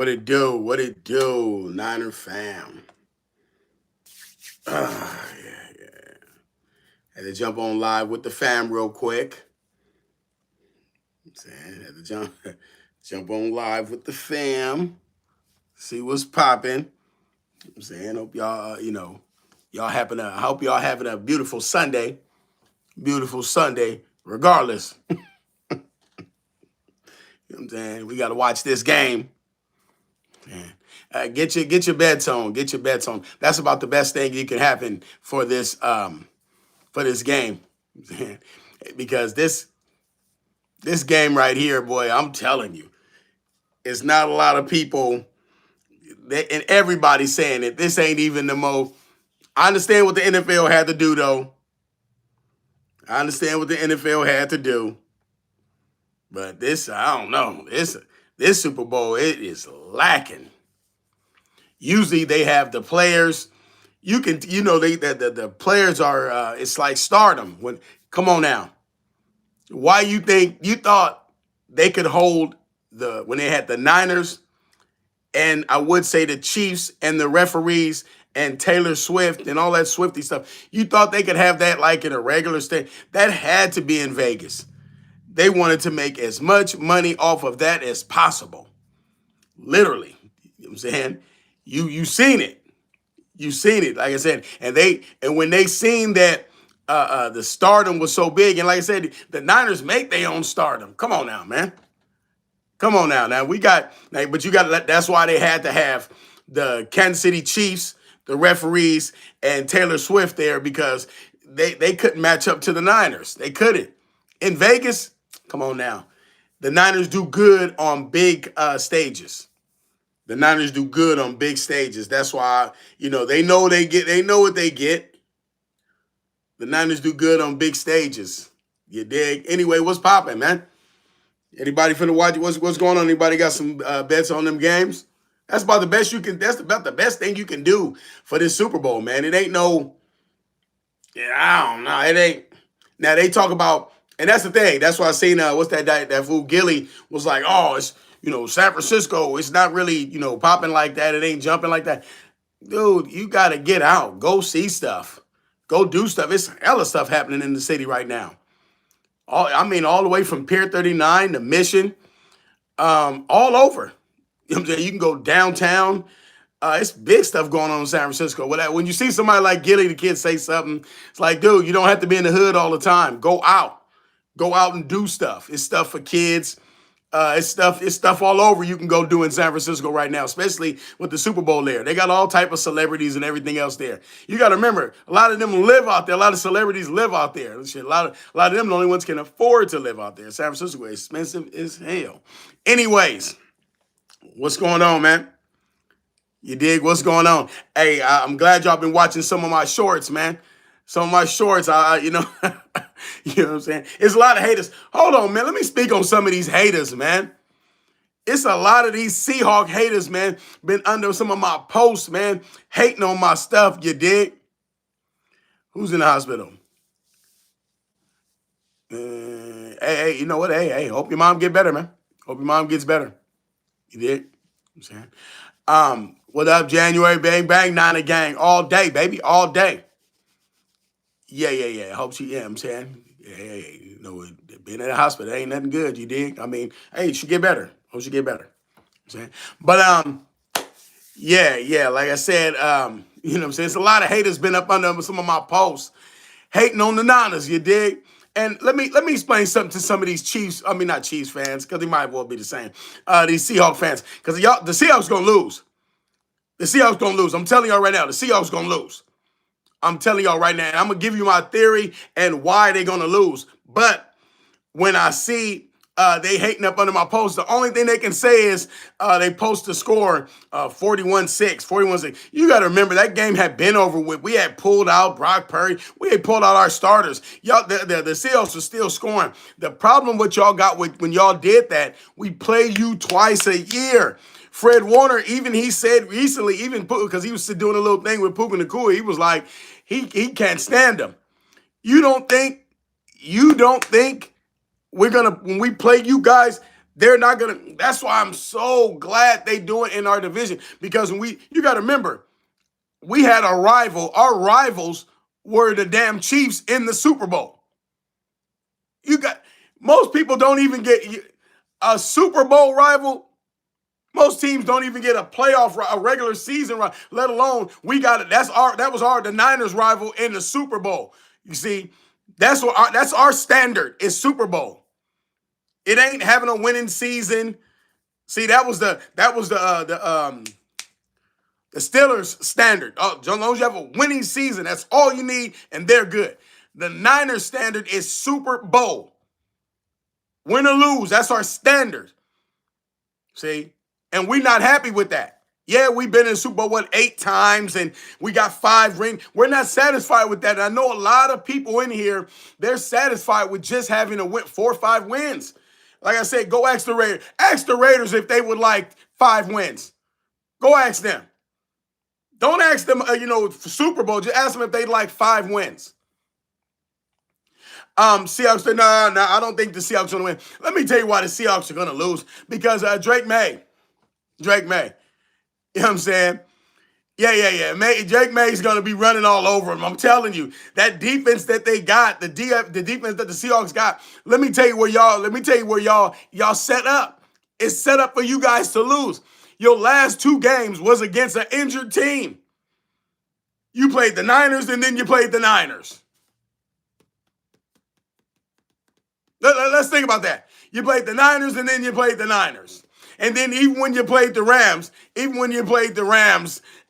What it do? What it do? Niner fam. Yeah. Had to jump on live with the fam real quick. I'm saying had to jump on live with the fam. See what's popping. I'm saying hope y'all I hope y'all having a beautiful Sunday. Beautiful Sunday, regardless. You know what I'm saying? We gotta watch this game. Man. Get your bets on. Get your bets on. That's about the best thing you can happen for this game. Because this game right here, boy, I'm telling you, it's not a lot of people and everybody's saying it. This ain't even the most. I understand what the NFL had to do, though. I understand what the NFL had to do. But this, I don't know. This Super Bowl, it is lacking. Usually they have the players. The players are. It's like stardom. Come on now. Why you thought they could hold when they had the Niners and I would say the Chiefs and the referees and Taylor Swift and all that Swifty stuff. You thought they could have that like in a regular state. That had to be in Vegas. They wanted to make as much money off of that as possible. Literally. You know what I'm saying? You seen it. You seen it, like I said. And when they seen that the stardom was so big, and like I said, the Niners make their own stardom. Come on now, man. Come on now. That's why they had to have the Kansas City Chiefs, the referees, and Taylor Swift there because they couldn't match up to the Niners. They couldn't. In Vegas, come on now. The Niners do good on big stages. The Niners do good on big stages. That's why, they know what they get. The Niners do good on big stages. You dig? Anyway, what's popping, man? Anybody finna watch what's going on? Anybody got some bets on them games? That's about the best you can. That's about the best thing you can do for this Super Bowl, man. It ain't no. Yeah, I don't know. It ain't. Now they talk about, and that's the thing. That's why I seen what's that fool Gilly was like, oh, it's San Francisco. It's not really popping like that. It ain't jumping like that, dude. You gotta get out, go see stuff, go do stuff. It's hella stuff happening in the city right now. All the way from Pier 39 to Mission, all over. You know what I'm saying? You can go downtown. It's big stuff going on in San Francisco. When you see somebody like Gilly, the kid say something, it's like, dude, you don't have to be in the hood all the time. Go out. Go out and do stuff. It's stuff for kids. It's stuff all over you can go do in San Francisco right now, especially with the Super Bowl there. They got all type of celebrities and everything else there. You got to remember, a lot of them live out there. A lot of celebrities live out there. Shit, a lot of them, the only ones can afford to live out there. San Francisco is expensive as hell. Anyways, what's going on, man? You dig? What's going on? Hey, I'm glad y'all been watching some of my shorts, man. Some of my shorts, you know what I'm saying? It's a lot of haters. Hold on, man. Let me speak on some of these haters, man. It's a lot of these Seahawk haters, man, been under some of my posts, man, hating on my stuff, you dig? Who's in the hospital? Hey, you know what? Hey, hope your mom get better, man. Hope your mom gets better. You dig? I'm saying. What up, January? Bang, bang, Niner gang. All day, baby. All day. Yeah. Hope she, I'm saying. Yeah, being in the hospital ain't nothing good, you dig? Hey, she get better. Hope she get better. I'm saying. But, yeah, like I said, you know what I'm saying? It's a lot of haters been up under some of my posts hating on the Niners, you dig? And let me explain something to some of these Chiefs, not Chiefs fans, because they might well be the same. These Seahawks fans, because the Seahawks gonna lose. The Seahawks gonna lose. I'm telling y'all right now, the Seahawks gonna lose. I'm telling y'all right now, and I'm gonna give you my theory and why they're gonna lose. But when I see they hating up under my post, the only thing they can say is they post the score 41-6, 41-6. You got to remember that game had been over with. We had pulled out Brock Purdy. We had pulled out our starters. Y'all, the Seahawks are still scoring. The problem what y'all got when y'all did that, we play you twice a year. Fred Warner, even he said recently, even because he was doing a little thing with Puka Nacua, he was like, he can't stand them. You don't think when we play you guys, They're not gonna. That's why I'm so glad they do it in our division, because you got to remember, we had a rival. Our rivals were the damn Chiefs in the Super Bowl. Most people don't even get a Super Bowl rival. Most teams don't even get a regular season rival, let alone we got it. The Niners rival in the Super Bowl. You see, that's our standard is Super Bowl. It ain't having a winning season. See, that was the Steelers standard. Oh, as long as you have a winning season, that's all you need, and they're good. The Niners standard is Super Bowl. Win or lose, that's our standard. See? And we're not happy with that. Yeah, we've been in the Super Bowl, 8 times, and we got 5 rings. We're not satisfied with that. And I know a lot of people in here, they're satisfied with just having to win 4 or 5 wins. Like I said, go ask the Raiders. Ask the Raiders if they would like 5 wins. Go ask them. Don't ask them, for Super Bowl. Just ask them if they'd like 5 wins. Seahawks, no, I don't think the Seahawks are going to win. Let me tell you why the Seahawks are going to lose. Because Drake May. You know what I'm saying? Yeah. Drake May's going to be running all over him. I'm telling you, that defense that they got, the defense that the Seahawks got, let me tell you where y'all set up. It's set up for you guys to lose. Your last 2 games was against an injured team. You played the Niners and then you played the Niners. Let's think about that. You played the Niners and then you played the Niners. And then even when you played the Rams,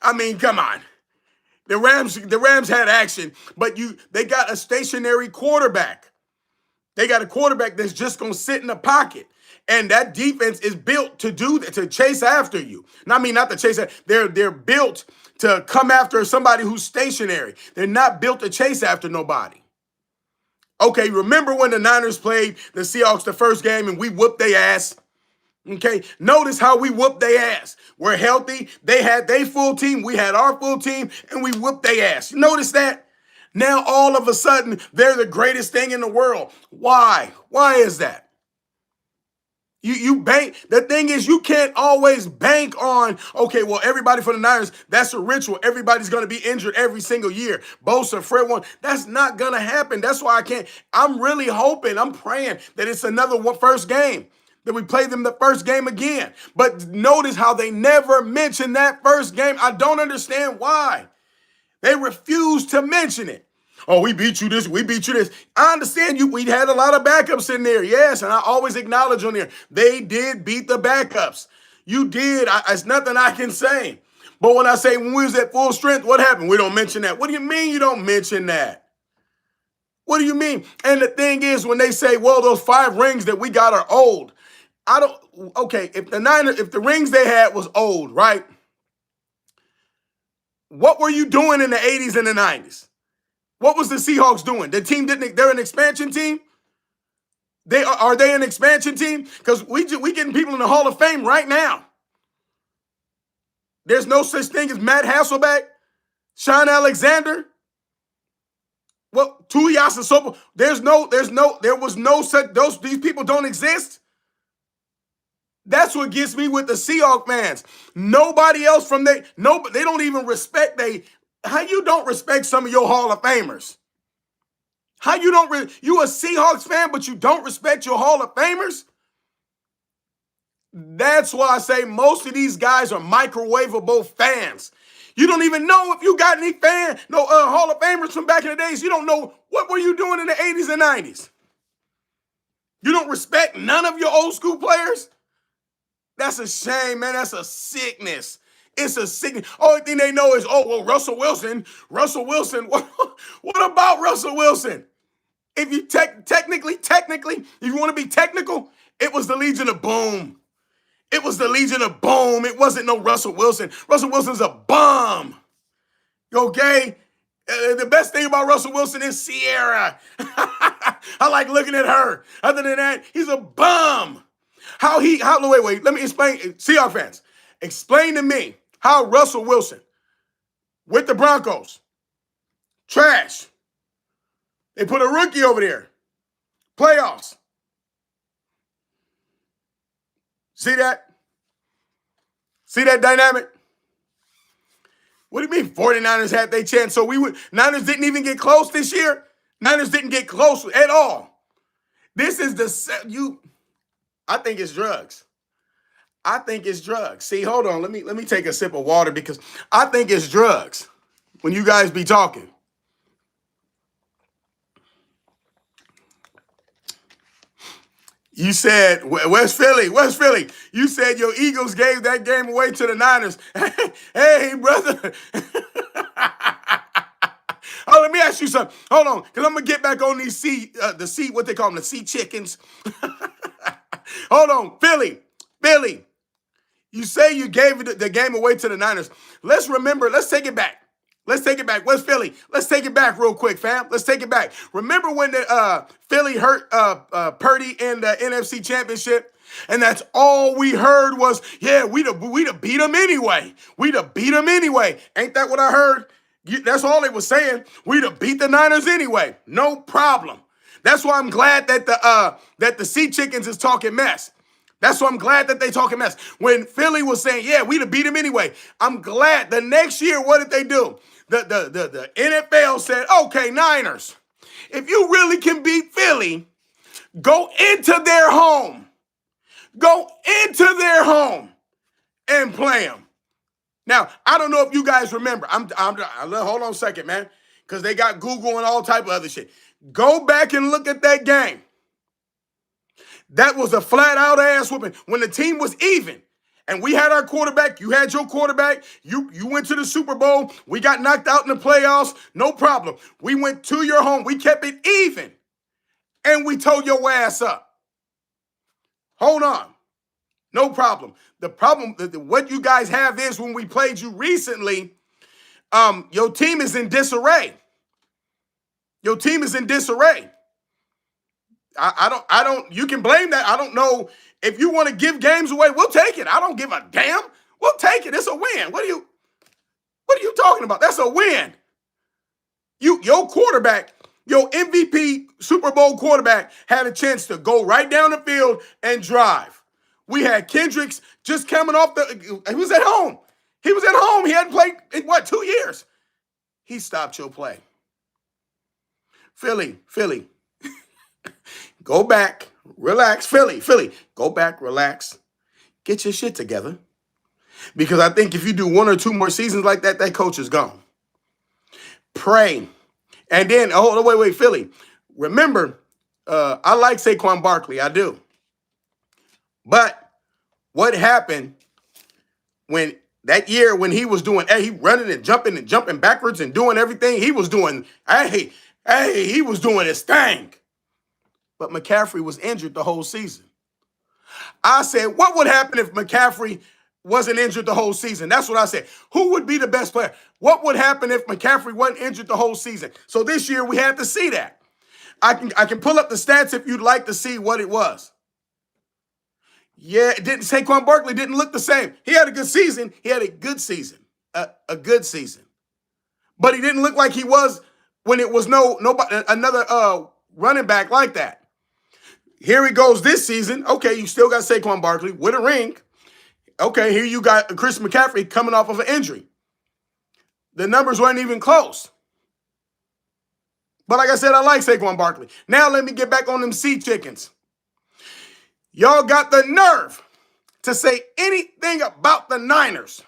I mean, come on. The Rams had action, but they got a stationary quarterback. They got a quarterback that's just going to sit in the pocket. And that defense is built to do that, to chase after you. Not to chase. They're built to come after somebody who's stationary. They're not built to chase after nobody. Okay, remember when the Niners played the Seahawks the first game and we whooped their ass? Okay, notice how we whooped their ass. We're healthy. They had their full team. We had our full team, and we whooped their ass. You notice that? Now, all of a sudden, they're the greatest thing in the world. Why? Why is that? You bank. The thing is, you can't always bank on, okay, well, everybody for the Niners, that's a ritual. Everybody's going to be injured every single year. Bosa, Fred one. That's not going to happen. That's why I'm really hoping, I'm praying that it's another first game, that we play them the first game again. But notice how they never mention that first game. I don't understand why. They refuse to mention it. Oh, we beat you this, we beat you this. I understand you. We had a lot of backups in there, yes, and I always acknowledge on there. They did beat the backups. You did. It's nothing I can say. But when I say when we was at full strength, what happened? We don't mention that. What do you mean you don't mention that? What do you mean? And the thing is, when they say, well, those 5 rings that we got are old. Okay, if the rings they had was old, right? What were you doing in the 80s and the 90s? What was the Seahawks doing? They're an expansion team? Are they an expansion team? Because we getting people in the Hall of Fame right now. There's no such thing as Matt Hasselbeck, Sean Alexander, Tuiasosopo. These people don't exist. That's what gets me with the Seahawks fans. Nobody else they don't even respect how you don't respect some of your Hall of Famers? How you you a Seahawks fan, but you don't respect your Hall of Famers? That's why I say most of these guys are microwavable fans. You don't even know if you got any Hall of Famers from back in the days. You don't know what were you doing in the 80s and 90s. You don't respect none of your old school players? That's a shame, man. That's a sickness. It's a sickness. Only thing they know is, Russell Wilson. Russell Wilson. What about Russell Wilson? If you technically, if you want to be technical, it was the Legion of Boom. It was the Legion of Boom. It wasn't no Russell Wilson. Russell Wilson's a bum. Okay? The best thing about Russell Wilson is Sierra. I like looking at her. Other than that, he's a bum. Wait, let me explain. Seahawks fans, explain to me how Russell Wilson with the Broncos, trash. They put a rookie over there. Playoffs. See that? See that dynamic? What do you mean 49ers had their chance? So Niners didn't even get close this year? Niners didn't get close at all. This is I think it's drugs. I think it's drugs. See, hold on. Let me take a sip of water because I think it's drugs when you guys be talking. You said, West Philly. You said your Eagles gave that game away to the Niners. Hey, brother. Oh, let me ask you something. Hold on, because I'm going to get back on these what they call them, the sea chickens. Hold on, Philly. You say you gave the game away to the Niners. Let's take it back. West Philly. Let's take it back real quick, fam. Let's take it back. Remember when the Philly hurt Purdy in the NFC Championship? And that's all we heard was, yeah, we'd have beat them anyway. Ain't that what I heard? That's all they was saying. We'd have beat the Niners anyway. No problem. That's why I'm glad that the Sea Chickens is talking mess. That's why I'm glad that they talking mess. When Philly was saying, yeah, we'd have beat him anyway. I'm glad the next year, what did they do? The NFL said, okay, Niners, if you really can beat Philly, go into their home. And play them. Now, I don't know if you guys remember. Hold on a second, man, because they got Google and all type of other shit. Go back and look at that game. That was a flat-out ass whooping when the team was even. And we had our quarterback. You had your quarterback. You went to the Super Bowl. We got knocked out in the playoffs. No problem. We went to your home. We kept it even. And we tore your ass up. Hold on. No problem. The problem, what you guys have is when we played you recently, your team is in disarray. I don't, you can blame that. I don't know if you want to give games away. We'll take it. I don't give a damn. We'll take it. It's a win. What are you talking about? That's a win. Your quarterback, your MVP Super Bowl quarterback had a chance to go right down the field and drive. We had Kendricks just coming off he was at home. He hadn't played in 2 years? He stopped your play. Philly. Go back, relax. Philly, go back, relax. Get your shit together. Because I think if you do 1 or 2 more seasons like that, that coach is gone. Pray. And then, wait, Philly. Remember, I like Saquon Barkley. I do. But what happened when that year when he was doing, he running and jumping backwards and doing everything he was doing, he was doing his thing. But McCaffrey was injured the whole season. I said, what would happen if McCaffrey wasn't injured the whole season? That's what I said. Who would be the best player? What would happen if McCaffrey wasn't injured the whole season? So this year we had to see that. I can pull up the stats if you'd like to see what it was. Yeah, Saquon Barkley didn't look the same. He had a good season. A good season. But he didn't look like he was when it was nobody another running back like that. Here he goes this season. Okay, you still got Saquon Barkley with a ring. Okay, here you got Chris McCaffrey coming off of an injury. The numbers weren't even close. But like I said, I like Saquon Barkley. Now let me get back on them Sea Chickens. Y'all got the nerve to say anything about the Niners.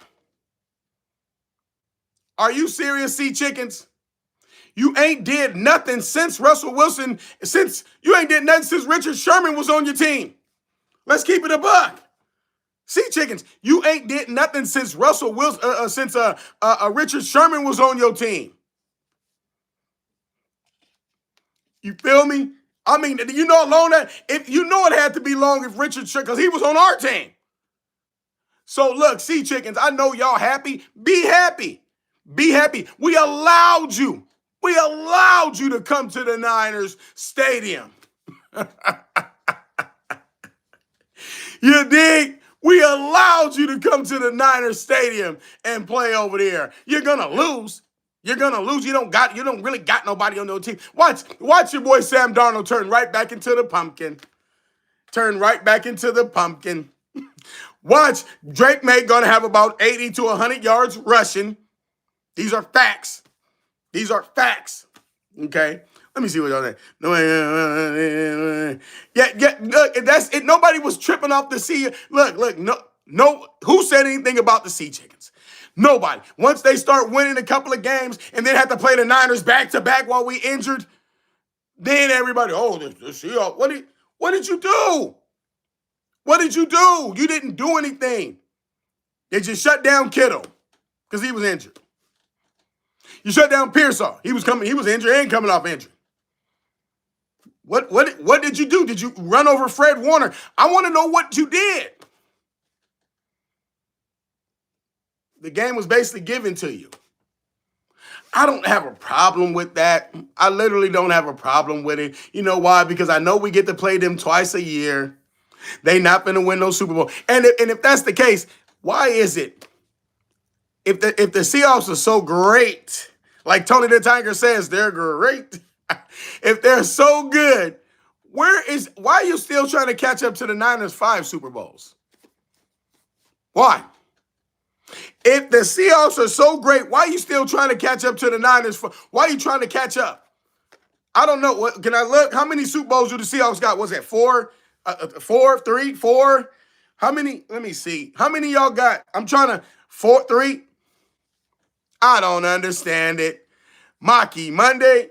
Are you serious, Sea Chickens? You ain't did nothing since Russell Wilson, since Richard Sherman was on your team. Let's keep it a buck. Sea Chickens, you ain't did nothing since Russell Wilson, since Richard Sherman was on your team. You feel me? I mean, you know how long that, if you know it had to be long if Richard Sherman, because he was on our team. So look, Sea Chickens, I know y'all happy. Be happy. We allowed you to come to the Niners Stadium. You dig? We allowed you to come to the Niners Stadium and play over there. You're gonna lose. You don't really got nobody on your team. Watch your boy Sam Darnold turn right back into the pumpkin. Watch, Drake May going to have about 80 to 100 yards rushing. These are facts. These are facts. Okay? Let me see what y'all think. Yeah, look, that's it. Nobody was tripping off the sea. Look, no, who said anything about the Sea Chickens? Nobody. Once they start winning a couple of games and then have to play the Niners back to back while we injured, then everybody, the Seahawks. What did you do? What did you do? You didn't do anything. They just shut down Kittle because he was injured. You shut down Pearsall. He was injured and coming off injury. What did you do? Did you run over Fred Warner? I want to know what you did. The game was basically given to you. I don't have a problem with that. I literally don't have a problem with it. You know why? Because I know we get to play them twice a year. They not going to win no Super Bowl. And if that's the case, why is it? If the Seahawks are so great, like Tony the Tiger says, they're great. If they're so good, why are you still trying to catch up to the Niners' 5 Super Bowls? Why? If the Seahawks are so great, why are you still trying to catch up to the Niners? Why are you trying to catch up? I don't know. Can I look? How many Super Bowls do the Seahawks got? Was it 4? 4, 3, 4? How many? Let me see. How many y'all got? I'm trying to 4, 3. I don't understand it. Maki, Monday,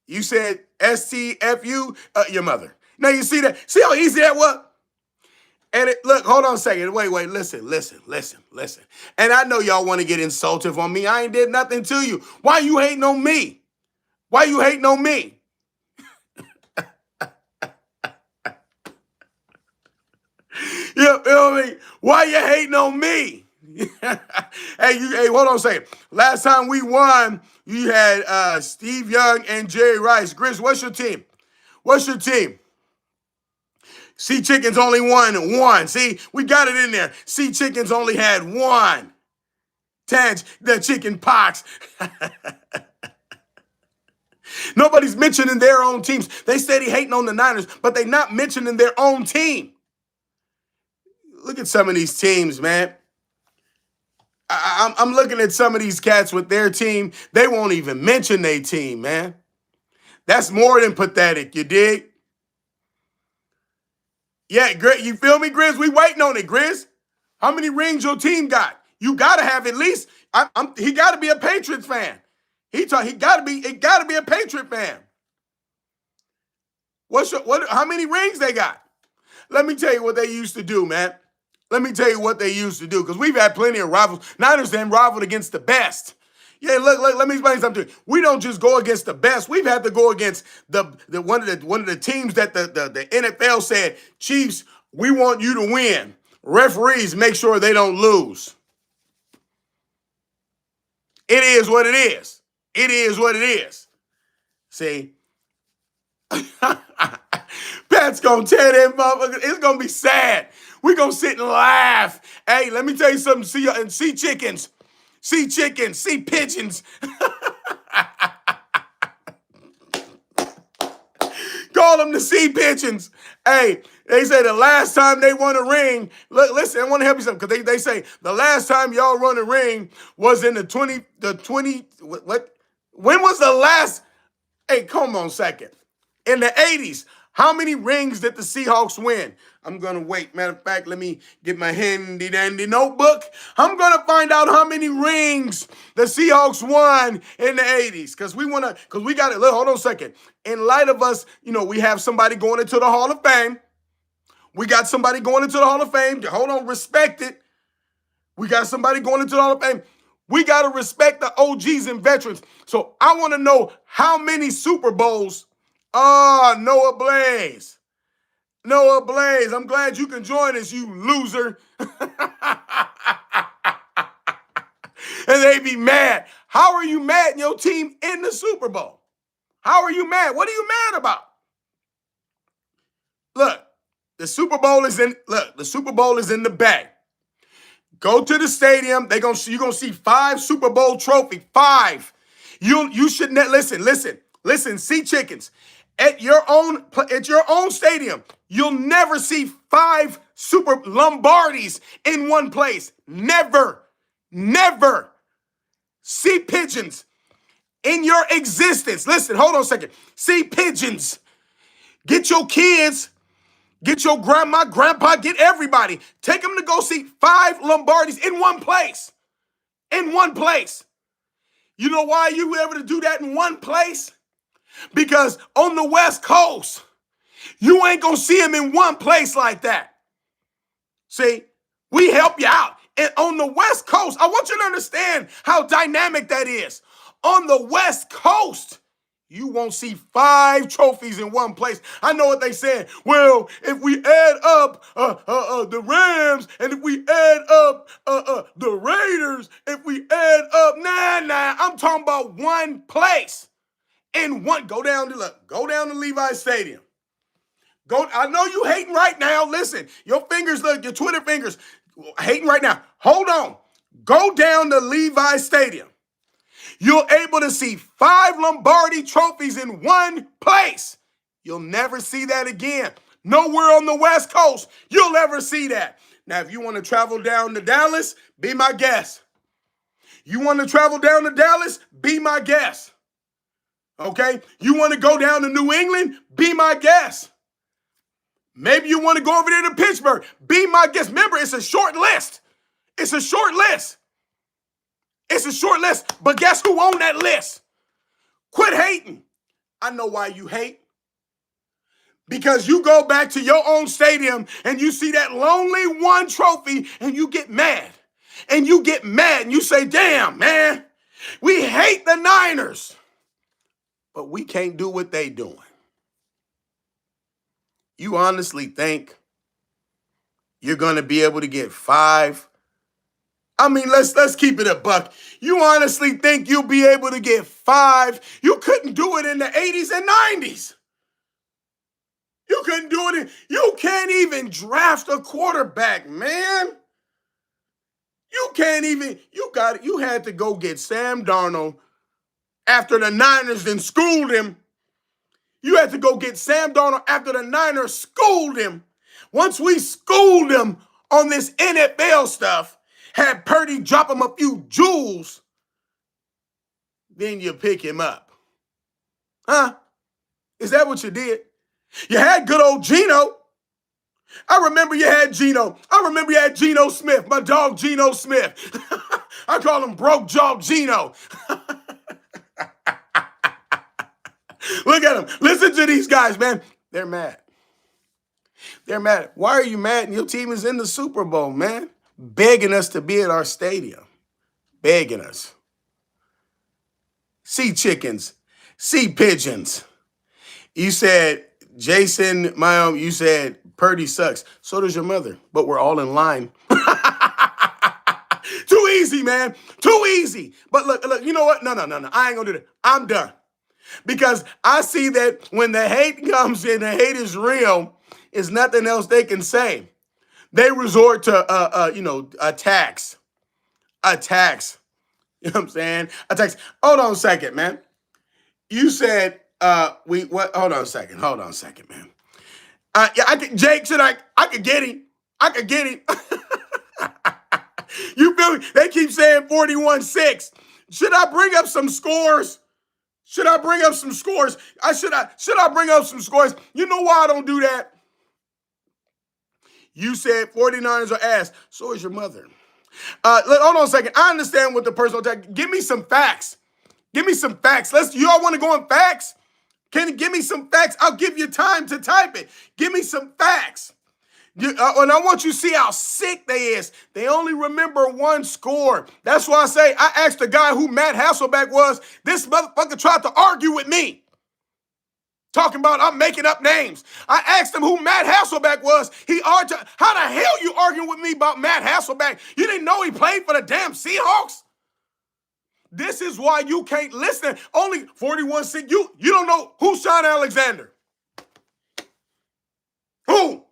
you said STFU, your mother. Now you see that? See how easy that was? And look, hold on a second. Wait, listen. And I know y'all want to get insultive on me. I ain't did nothing to you. Why you hating on me? Why you hating on me? You feel me? Why you hating on me? Hey, hold on a second. Last time we won, you had Steve Young and Jerry Rice. Grizz, what's your team? What's your team? Sea Chickens only won 1. See, we got it in there. Sea Chickens only had 1. The chicken pox. Nobody's mentioning their own teams. They steady hating on the Niners, but they not mentioning their own team. Look at some of these teams, man. I'm looking at some of these cats with their team. They won't even mention their team, man. That's more than pathetic, you dig? Yeah, you feel me, Grizz? We waiting on it, Grizz. How many rings your team got? You gotta have at least. He gotta be a Patriots fan. It gotta be a Patriot fan. How many rings they got? Let me tell you what they used to do, man. Let me tell you what they used to do, because we've had plenty of rivals. Niners then rivaled against the best. Yeah, look, let me explain something to you. We don't just go against the best. We've had to go against one of the teams that the NFL said, Chiefs, we want you to win. Referees, make sure they don't lose. It is what it is. It is what it is. See? Pat's gonna tear them motherfuckers. It's gonna be sad. We're gonna sit and laugh. Hey, let me tell you something. Sea chickens, sea pigeons. Call them the sea pigeons. Hey, they say the last time they won a ring. Look, listen, I want to help you something, because they say the last time y'all won a ring was in the 20. What? When was the last? Hey, come on a second. In the 80s, how many rings did the Seahawks win? I'm going to wait. Matter of fact, let me get my handy-dandy notebook. I'm going to find out how many rings the Seahawks won in the 80s. Because we got it. Look, hold on a second. In light of us, we have somebody going into the Hall of Fame. We got somebody going into the Hall of Fame. Hold on, respect it. We got somebody going into the Hall of Fame. We got to respect the OGs and veterans. So I want to know how many Super Bowls. Noah Blaze. Noah Blaze, I'm glad you can join us, you loser. And they be mad. How are you mad in your team in the Super Bowl? How are you mad? What are you mad about? Look, the Super Bowl is in the bag. Go to the stadium. You're gonna see 5 Super Bowl trophies. 5. You should listen, Sea Chickens. at your own stadium, you'll never see 5 Super Lombardis in one place. Never, never see pigeons in your existence. Listen, hold on a second. See pigeons. Get your kids, get your grandma, grandpa, get everybody. Take them to go see 5 Lombardis in one place. In one place. You know why you were able to do that in one place? Because on the West Coast, you ain't gonna see them in one place like that. See, we help you out. And on the West Coast, I want you to understand how dynamic that is. On the West Coast, you won't see 5 trophies in one place. I know what they said. Well, if we add up the Rams, and if we add up the Raiders, if we add up, nah, I'm talking about one place. And go down to Levi Stadium. I know you hating right now. Listen, your fingers, look, your Twitter fingers, hating right now. Hold on. Go down to Levi Stadium. You're able to see 5 Lombardi trophies in one place. You'll never see that again. Nowhere on the West Coast you'll ever see that. Now, if you want to travel down to Dallas, be my guest. You want to travel down to Dallas? Be my guest. Okay? You want to go down to New England? Be my guest. Maybe you want to go over there to Pittsburgh. Be my guest. Remember, it's a short list. It's a short list. It's a short list. But guess who on that list? Quit hating. I know why you hate. Because you go back to your own stadium and you see that lonely one trophy and you get mad. And you get mad and you say, damn, man, we hate the Niners. But we can't do what they doing. You honestly think you're going to be able to get 5? I mean, let's keep it a buck. You honestly think you'll be able to get 5? You couldn't do it in the 80s and 90s. You couldn't do it. You can't even draft a quarterback, man. You can't even, you had to go get Sam Darnold after the Niners then schooled him. You had to go get Sam Darnold after the Niners schooled him. Once we schooled him on this NFL stuff, had Purdy drop him a few jewels, then you pick him up. Huh? Is that what you did? You had good old Geno. I remember you had Geno. I remember you had Geno Smith, my dog Geno Smith. I call him Broke Jaw Geno. Look at them. Listen to these guys, man. They're mad. They're mad. Why are you mad? Your team is in the Super Bowl, man. Begging us to be at our stadium. Begging us. Sea chickens. Sea pigeons. You said, Jason, you said Purdy sucks. So does your mother. But we're all in line. Too easy, man. Too easy. But look, you know what? No. I ain't going to do that. I'm done. Because I see that when the hate comes in, the hate is real, there's nothing else they can say. They resort to, attacks. Attacks. You know what I'm saying? Attacks. Hold on a second, man. You said, hold on a second, man. Jake, I could get him. I could get him. You feel me? They keep saying 41-6. Should I bring up some scores? Should I bring up some scores? Should I bring up some scores? You know why I don't do that? You said 49ers are ass. So is your mother. Hold on a second. I understand what the personal attack. Give me some facts. Give me some facts. You all want to go on facts? Can you give me some facts? I'll give you time to type it. Give me some facts. And I want you to see how sick they is. They only remember one score. That's why I say I asked the guy who Matt Hasselbeck was. This motherfucker tried to argue with me. Talking about I'm making up names. I asked him who Matt Hasselbeck was. He argued. How the hell you arguing with me about Matt Hasselbeck? You didn't know he played for the damn Seahawks? This is why you can't listen. Only 41-6. You don't know who's Sean Alexander. Who?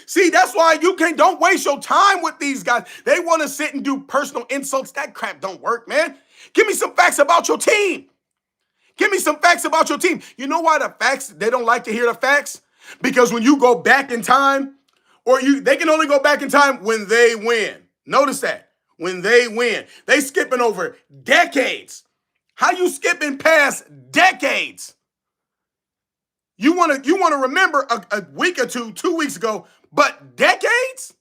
See, that's why don't waste your time with these guys. They want to sit and do personal insults. That crap don't work, man. Give me some facts about your team. Give me some facts about your team. You know why the facts, they don't like to hear the facts? Because when you go back in time, they can only go back in time when they win. Notice that. When they win. They skipping over decades. How you skipping past decades? You want to remember a week or 2 weeks ago, but decades?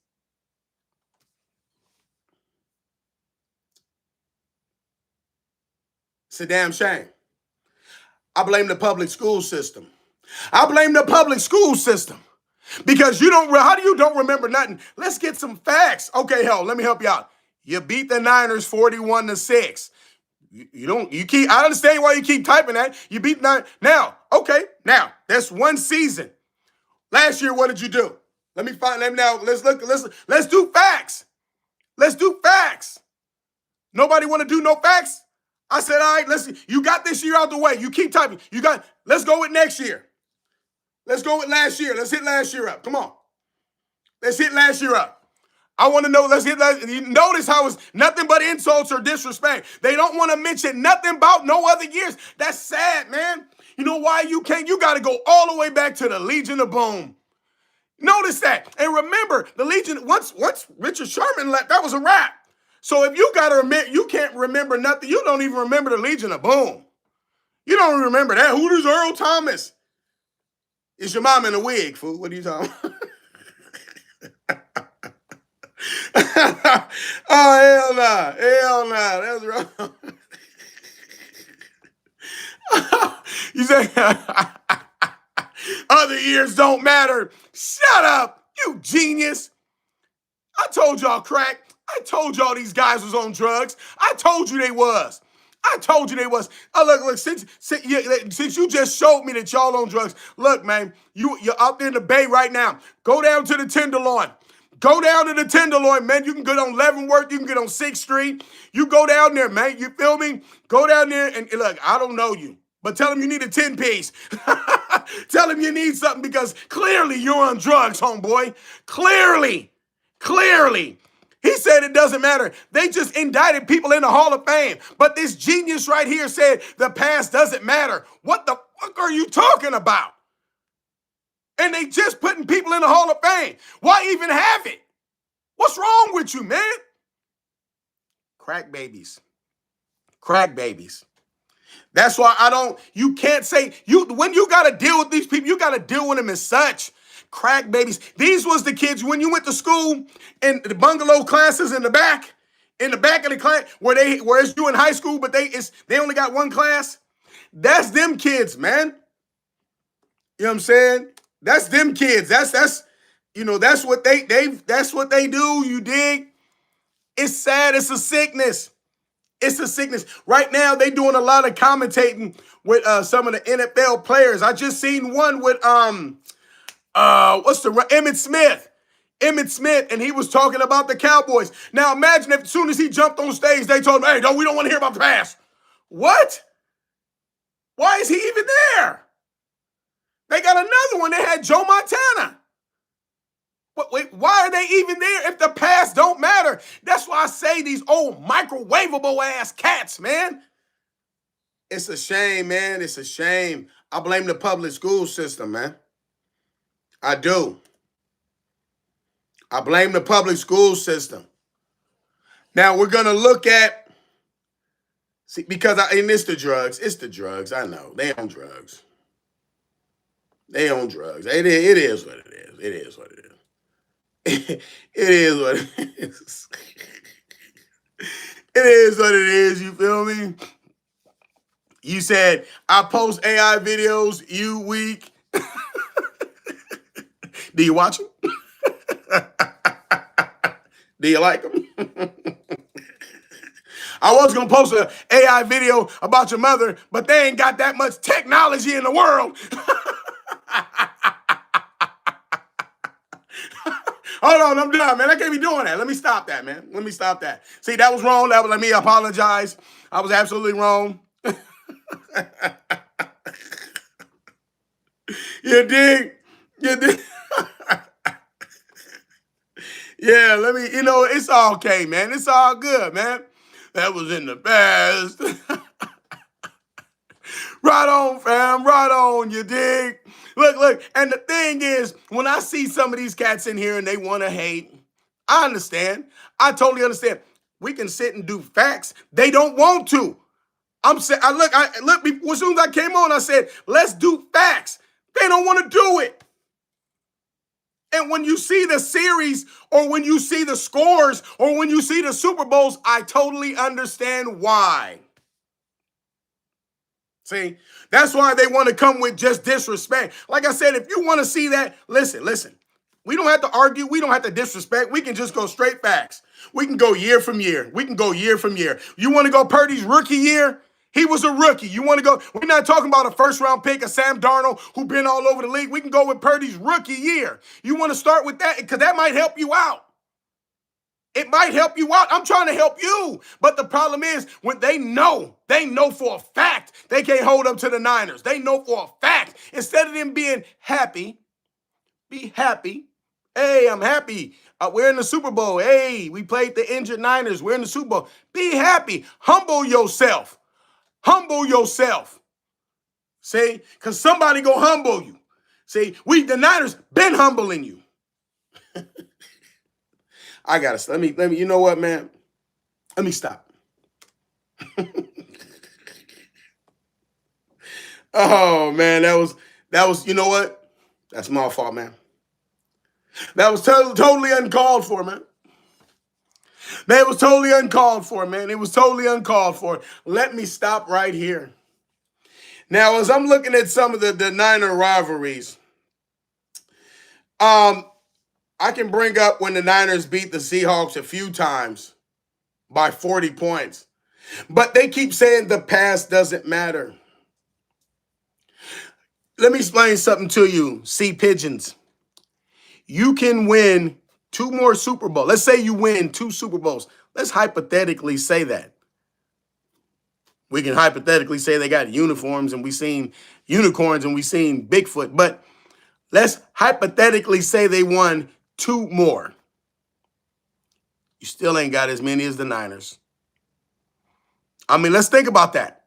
It's a damn shame. I blame the public school system. I blame the public school system. Because how do you don't remember nothing? Let's get some facts. Okay, hell, let me help you out. You beat the Niners 41-6. I understand why you keep typing that. You beat nine. Now, that's one season. Last year, what did you do? Let me find them now. Let's do facts. Let's do facts. Nobody want to do no facts? I said, all right, you got this year out the way. You keep typing. Let's go with next year. Let's go with last year. Let's hit last year up. Come on. Let's hit last year up. I want to know, you notice how it's nothing but insults or disrespect. They don't want to mention nothing about no other years. That's sad, man. You know why you can't? You got to go all the way back to the Legion of Boom. Notice that. And remember, the Legion, once Richard Sherman left, that was a wrap. So if you can't remember nothing, you don't even remember the Legion of Boom. You don't even remember that. Who is Earl Thomas? It's your mom in a wig, fool. What are you talking about? Oh, hell nah. Hell nah. That's wrong. You say other years don't matter. Shut up, you genius. I told y'all crack. I told y'all these guys was on drugs. I told you they was. Oh, look, since you just showed me that y'all on drugs, look, man, you're out there in the Bay right now. Go down to the Tenderloin. Go down to the Tenderloin, man. You can get on Leavenworth. You can get on 6th Street. You go down there, man. You feel me? Go down there and look, I don't know you, but tell them you need a 10-piece. Tell them you need something because clearly you're on drugs, homeboy. Clearly. He said it doesn't matter. They just indicted people in the Hall of Fame. But this genius right here said the past doesn't matter. What the fuck are you talking about? And they just putting people in the Hall of Fame. Why even have it? What's wrong with you, man? Crack babies. That's why you can't say, when you got to deal with these people, you got to deal with them as such. Crack babies. These was the kids when you went to school in the bungalow classes in the back of the class whereas you in high school, but they only got one class. That's them kids, man. You know what I'm saying? That's them kids. That's what they do. You dig? It's sad. It's a sickness. Right now, they doing a lot of commentating with some of the NFL players. I just seen one with Emmitt Smith. And he was talking about the Cowboys. Now imagine if as soon as he jumped on stage, they told him, hey, we don't want to hear about the past. What? Why is he even there? They got another one. They had Joe Montana. Wait, why are they even there if the past don't matter? That's why I say these old microwavable ass cats, man. It's a shame, man. It's a shame. I blame the public school system, man. I do. I blame the public school system. Now we're going to look at, because it's the drugs. It's the drugs. I know. They own drugs. It is what it is. It is what it is. It is what it is. It is what it is. You feel me? You said, I post AI videos, you weak. Do you watch them? Do you like them? I was going to post an AI video about your mother, but they ain't got that much technology in the world. Hold on, I'm done, man. I can't be doing that. Let me stop that, man. Let me stop that. See, that was wrong. Let me apologize. I was absolutely wrong. You dig? Yeah, it's all okay, man. It's all good, man. That was in the past. Right on, fam. Right on, you dig? Look. And the thing is, when I see some of these cats in here and they want to hate, I understand. I totally understand. We can sit and do facts. They don't want to. I'm saying, as soon as I came on, I said, let's do facts. They don't want to do it. And when you see the series or when you see the scores or when you see the Super Bowls, I totally understand why. See, that's why they want to come with just disrespect. Like I said, if you want to see that, listen. We don't have to argue. We don't have to disrespect. We can just go straight facts. We can go year from year. You want to go Purdy's rookie year? He was a rookie. You want to go? We're not talking about a first-round pick of Sam Darnold who been all over the league. We can go with Purdy's rookie year. You want to start with that? Because that might help you out. It might help you out. I'm trying to help you. But the problem is when they know for a fact they can't hold up to the Niners. They know for a fact. Instead of them being happy, be happy. Hey, I'm happy. We're in the Super Bowl. Hey, we played the injured Niners. We're in the Super Bowl. Be happy. Humble yourself. Humble yourself. See? Because somebody go humble you. See, the Niners been humbling you. I gotta let me. You know what, man? Let me stop. Oh man, that was. You know what? That's my fault, man. That was totally uncalled for, man. That was totally uncalled for, man. It was totally uncalled for. Let me stop right here. Now, as I'm looking at some of the Niner rivalries, I can bring up when the Niners beat the Seahawks a few times by 40 points. But they keep saying the past doesn't matter. Let me explain something to you, sea pigeons. You can win 2 more Super Bowls. Let's say you win 2 Super Bowls. Let's hypothetically say that. We can hypothetically say they got uniforms and we seen unicorns and we seen Bigfoot. But let's hypothetically say they won 2 more. You still ain't got as many as the Niners. I mean, let's think about that.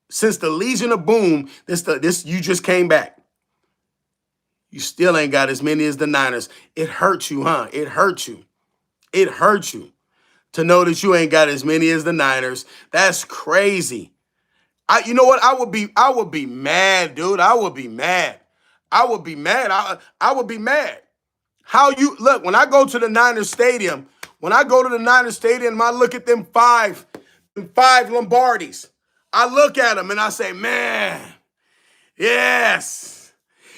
Since the Legion of Boom, this you just came back. You still ain't got as many as the Niners. It hurts you, huh? It hurts you. It hurts you to know that you ain't got as many as the Niners. That's crazy. You know what? I would be mad, dude. I would be mad. I would be mad. I would be mad. Look, when I go to the Niners Stadium, and I look at them five Lombardis, I look at them and I say, man, yes.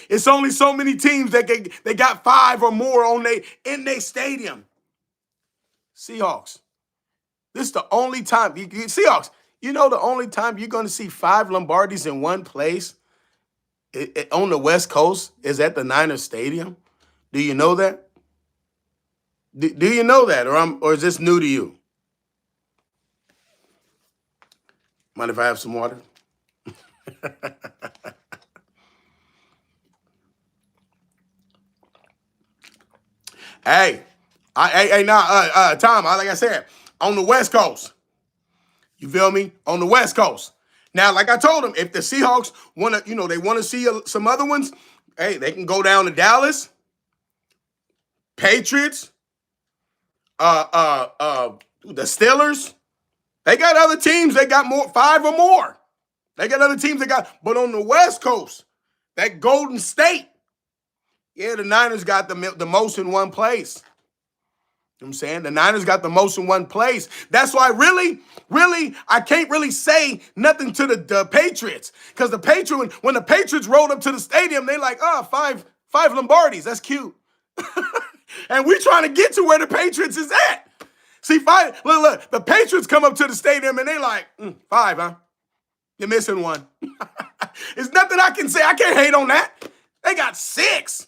It's only so many teams that they got 5 or more in their stadium. Seahawks. This is the only time. Seahawks, you know the only time you're going to see 5 Lombardis in one place on the West Coast is at the Niners Stadium? Do you know that? Do you know that? Or is this new to you? Mind if I have some water? Hey, Tom, like I said, on the West Coast. You feel me? On the West Coast. Now, like I told them, if the Seahawks want to, they want to see some other ones, hey, they can go down to Dallas, Patriots, the Steelers. They got other teams. They got 5 or more. They got other teams but on the West Coast, that Golden State, yeah, the Niners got the most in one place. You know what I'm saying? The Niners got the most in one place. That's why really, I can't really say nothing to the Patriots. Because when the Patriots rolled up to the stadium, they like, five Lombardis. That's cute. And we trying to get to where the Patriots is at. See, look, the Patriots come up to the stadium and they like, 5, huh? You're missing one. There's nothing I can say. I can't hate on that. They got 6.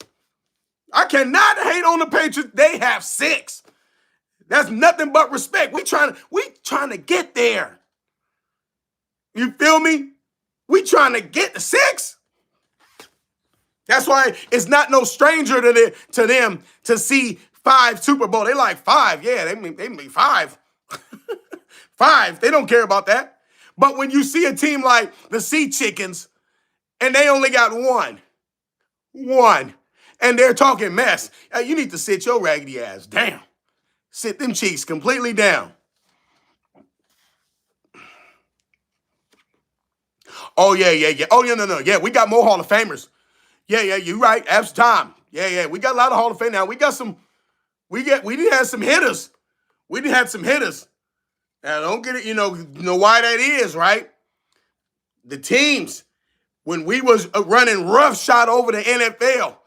I cannot hate on the Patriots. They have 6. That's nothing but respect. We trying to get there. You feel me? We trying to get to 6. That's why it's not no stranger to them to see 5 Super Bowl. They like 5. Yeah, they mean 5. 5. They don't care about that. But when you see a team like the Sea Chickens and they only got one, and they're talking mess, you need to sit your raggedy ass down. Sit them cheeks completely down. Oh, yeah. Oh, yeah, no. Yeah, we got more Hall of Famers. Yeah, you're right. Abs time. Yeah. We got a lot of Hall of Fame now. We did have some hitters. We did have some hitters. Now, don't get it, you know why that is, right? The teams, when we was running roughshod over the NFL,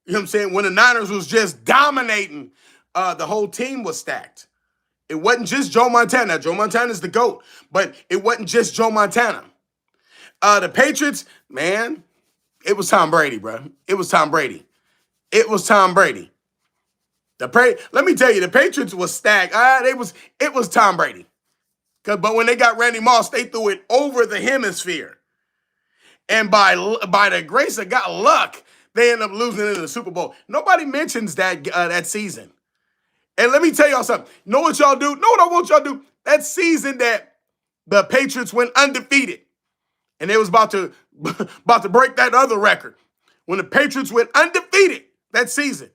you know what I'm saying? When the Niners was just dominating, the whole team was stacked. It wasn't just Joe Montana. Now, Joe Montana's the GOAT, but it wasn't just Joe Montana. The Patriots, man, it was Tom Brady, bro. It was Tom Brady. Let me tell you, the Patriots was stacked. It was Tom Brady. But when they got Randy Moss, they threw it over the hemisphere. And by the grace of God, luck, they end up losing in the Super Bowl. Nobody mentions that season. And let me tell y'all something. Know what y'all do? Know what I want y'all to do? That season that the Patriots went undefeated, and they was about to break that other record. When the Patriots went undefeated that season,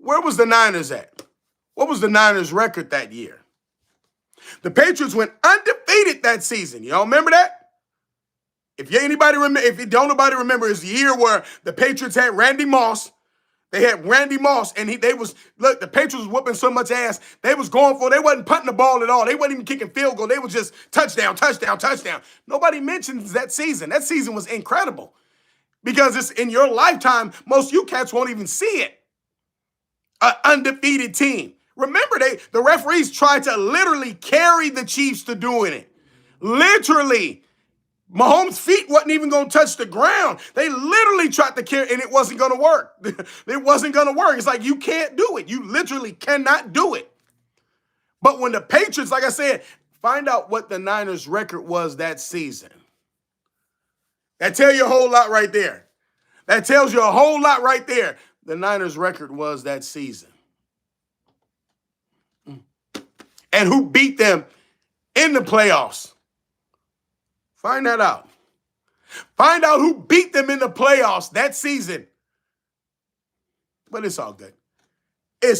where was the Niners at? What was the Niners' record that year? The Patriots went undefeated that season. Y'all remember that? If nobody remember, it's the year where the Patriots had Randy Moss. They had Randy Moss, and the Patriots was whooping so much ass, they wasn't punting the ball at all. They wasn't even kicking field goal. They was just touchdown. Nobody mentions that season. That season was incredible because it's in your lifetime, most you cats won't even see it. An undefeated team. Remember, the referees tried to literally carry the Chiefs to doing it. Literally. Mahomes' feet wasn't even going to touch the ground. They literally tried to carry, and it wasn't going to work. It wasn't going to work. It's like, you can't do it. You literally cannot do it. But when the Patriots, like I said, find out what the Niners' record was that season. That tells you a whole lot right there. The Niners' record was that season. And who beat them in the playoffs. Find that out. Find out who beat them in the playoffs that season. But it's all good. You know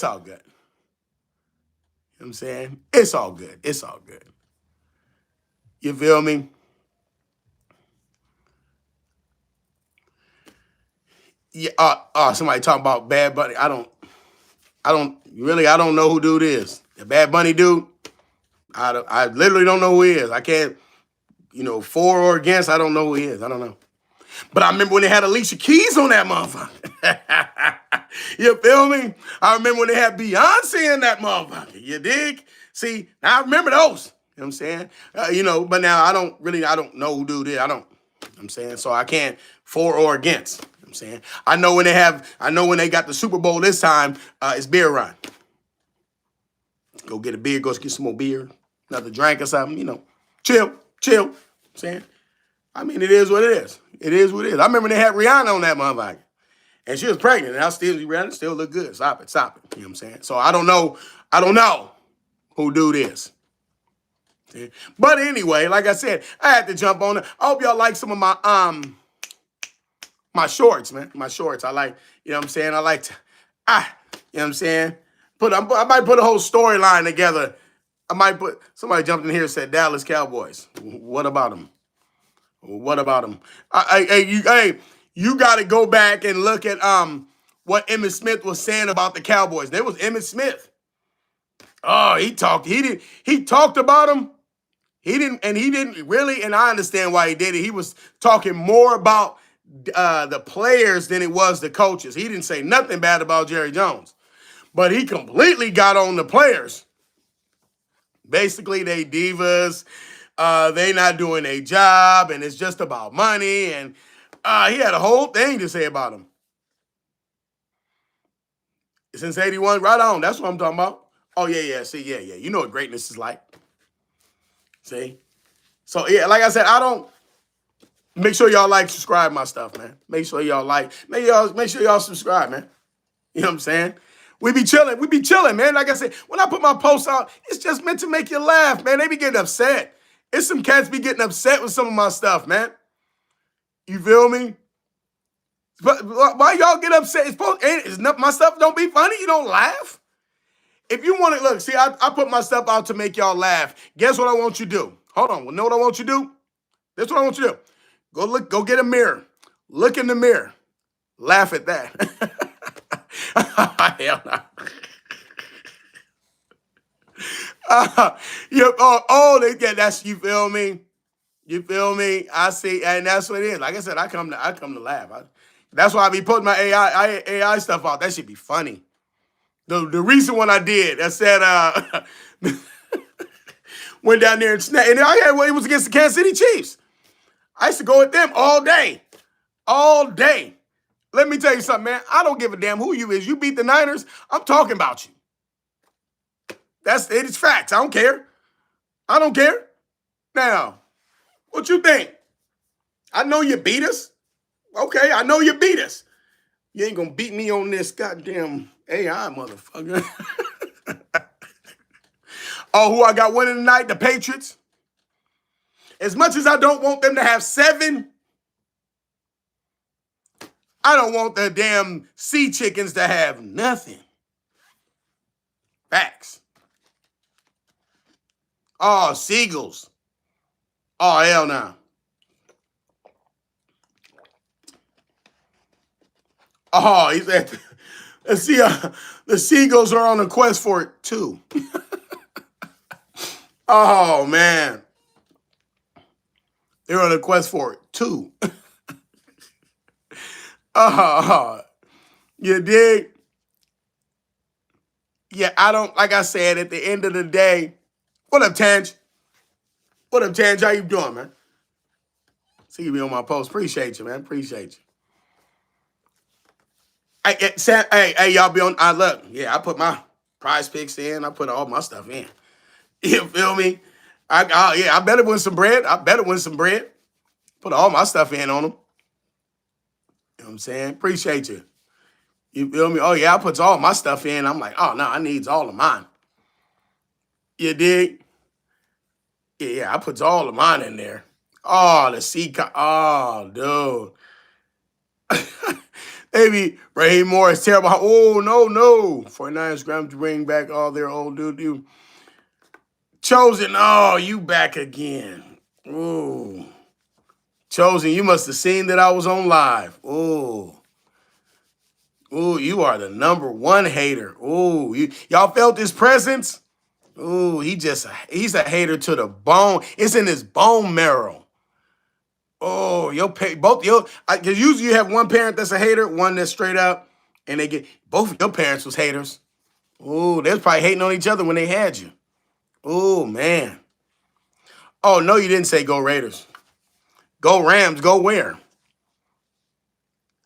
what I'm saying? It's all good. You feel me? Yeah. Somebody talking about Bad Bunny. I don't know who dude is. The Bad Bunny dude. I literally don't know who he is. I can't. For or against, I don't know who he is. I don't know. But I remember when they had Alicia Keys on that motherfucker. You feel me? I remember when they had Beyonce in that motherfucker. You dig? See, now I remember those. You know what I'm saying? But now I don't know who dude is. You know what I'm saying? So I can't for or against. You know what I'm saying? I know when they got the Super Bowl this time, it's beer run. Go get a beer, go get some more beer, another drink or something, chill. You know what I'm saying? I mean, it is what it is. I remember they had Rihanna on that motherfucker. And she was pregnant. And Rihanna still look good. Stop it. You know what I'm saying? So I don't know who dude is. See? But anyway, like I said, I had to jump on it. I hope y'all like some of my shorts, man. My shorts. I like, you know what I'm saying? I like to, you know what I'm saying? I might put a whole storyline together. Somebody jumped in here and said Dallas Cowboys. What about them? You got to go back and look at what Emmitt Smith was saying about the Cowboys. There was Emmitt Smith. Oh, he talked about them. He didn't really, and I understand why he did it. He was talking more about the players than it was the coaches. He didn't say nothing bad about Jerry Jones, but he completely got on the players. Basically, they divas. They not doing their job, and it's just about money. And he had a whole thing to say about them. Since 81, right on. That's what I'm talking about. Oh, yeah. See, yeah. You know what greatness is like. See? So, yeah, like I said, make sure y'all subscribe my stuff, man. Make sure y'all subscribe, man. You know what I'm saying? We be chilling. We be chilling, man. Like I said, when I put my posts out, it's just meant to make you laugh, man. They be getting upset. It's some cats be getting upset with some of my stuff, man. You feel me? But why y'all get upset? My stuff don't be funny. You don't laugh. If you want to look, see, I put my stuff out to make y'all laugh. Guess what I want you to do? Hold on. Well, know what I want you to do? That's what I want you to do. Go look. Go get a mirror. Look in the mirror. Laugh at that. Hell no. They get that's you feel me? You feel me? I see, and that's what it is. Like I said, I come to laugh. That's why I be putting my AI stuff out. That should be funny. The recent one I did, I said went down there and snapped, and it was against the Kansas City Chiefs. I used to go with them all day. All day. Let me tell you something, man. I don't give a damn who you is. You beat the Niners, I'm talking about you. It's facts. I don't care. I don't care. Now, what you think? I know you beat us. Okay, I know you beat us. You ain't gonna beat me on this goddamn AI motherfucker. Oh, who I got winning tonight? The Patriots. As much as I don't want them to have 7, I don't want the damn sea chickens to have nothing. Facts. Oh, seagulls. Oh, hell no. Oh, he said, let's see, the seagulls are on a quest for it too. Oh, man. They're on a quest for it too. You dig? Yeah, I don't, like I said, at the end of the day, what up, Tange? What up, Tange? How you doing, man? See you on my post. Appreciate you, man. Appreciate you. Hey, y'all be on. Look, yeah, I put my prize picks in. I put all my stuff in. You feel me? I better win some bread. Put all my stuff in on them. You know what I'm saying? Appreciate you. You feel me? Oh, yeah, I put all my stuff in. I'm like, oh, no, I needs all of mine. You dig? Yeah, I put all of mine in there. Oh, dude. Maybe Raheem Morris terrible. Oh, no. 49ers grabbed to bring back all their old dude. Chosen. Oh, you back again. Ooh. Chosen, you must have seen that I was on live. Ooh, you are the #1 hater. Ooh, y'all felt his presence? Ooh, he's a hater to the bone. It's in his bone marrow. Oh, because usually you have one parent that's a hater, one that's straight up, and both of your parents was haters. Ooh, they was probably hating on each other when they had you. Ooh, man. Oh, no, you didn't say go Raiders. Go Rams. Go where?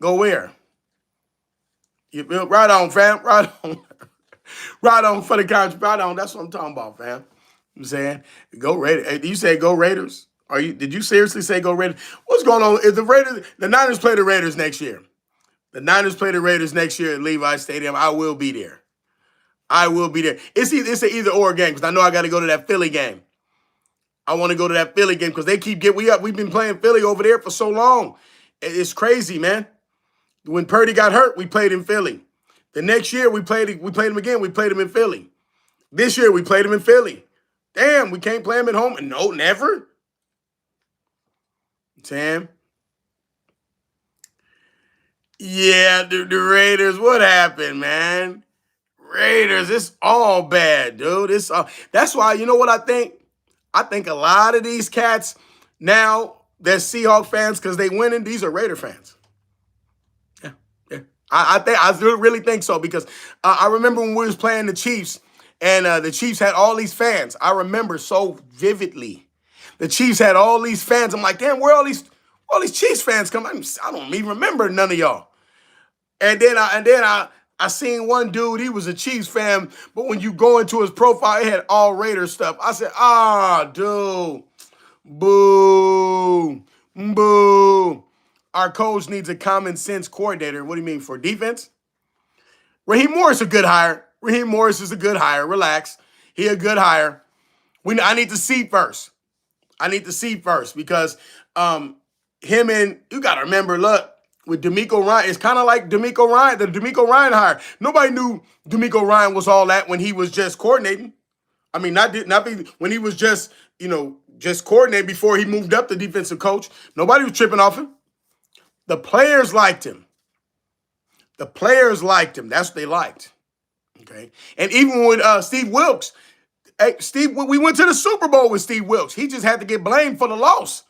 Go where? You feel right on, fam. Right on. Right on for the country. Right on. That's what I'm talking about, fam. I'm saying go Raiders. You say go Raiders? Did you seriously say go Raiders? What's going on? If the Niners play the Raiders next year. The Niners play the Raiders next year at Levi Stadium. I will be there. I will be there. It's an either or game because I know I got to go to that Philly game. I want to go to that Philly game because they keep we've been playing Philly over there for so long. It's crazy, man. When Purdy got hurt, we played in Philly. The next year we played him again. We played him in Philly. This year we played him in Philly. Damn, we can't play him at home. No, never. Sam. Yeah, the Raiders. What happened, man? Raiders, it's all bad, dude. That's why, you know what I think? I think a lot of these cats now, they're Seahawks fans because they winning. These are Raider fans. Yeah. I really think so because I remember when we was playing the Chiefs and the Chiefs had all these fans. I remember so vividly. The Chiefs had all these fans. I'm like, damn, where all these Chiefs fans come? I don't even remember none of y'all. And then I seen one dude, he was a Chiefs fan, but when you go into his profile, it had all Raider stuff. I said, dude, boo, boo. Our coach needs a common sense coordinator. What do you mean, for defense? Raheem Morris is a good hire. Raheem Morris is a good hire. Relax. He a good hire. I need to see first. I need to see first because him and you got to remember, look, with DeMeco Ryan, it's kind of like DeMeco Ryan, the DeMeco Ryan hire. Nobody knew DeMeco Ryan was all that when he was just coordinating. I mean, not when he was just, just coordinating before he moved up to defensive coach. Nobody was tripping off him. The players liked him. The players liked him. That's what they liked. Okay. And even with Steve Wilkes, we went to the Super Bowl with Steve Wilkes. He just had to get blamed for the loss.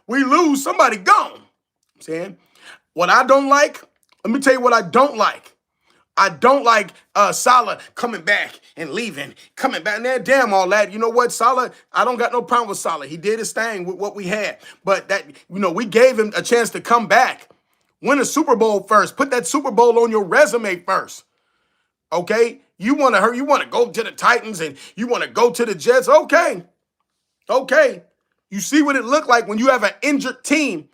We lose, somebody gone. I'm saying what I don't like, let me tell you what I don't like. I don't like Saleh coming back and leaving, coming back. Now, damn all that. You know what, Saleh, I don't got no problem with Saleh. He did his thing with what we had. But that, we gave him a chance to come back. Win a Super Bowl first. Put that Super Bowl on your resume first. Okay? You want to go to the Titans and you want to go to the Jets. Okay. Okay. You see what it looked like when you have an injured team.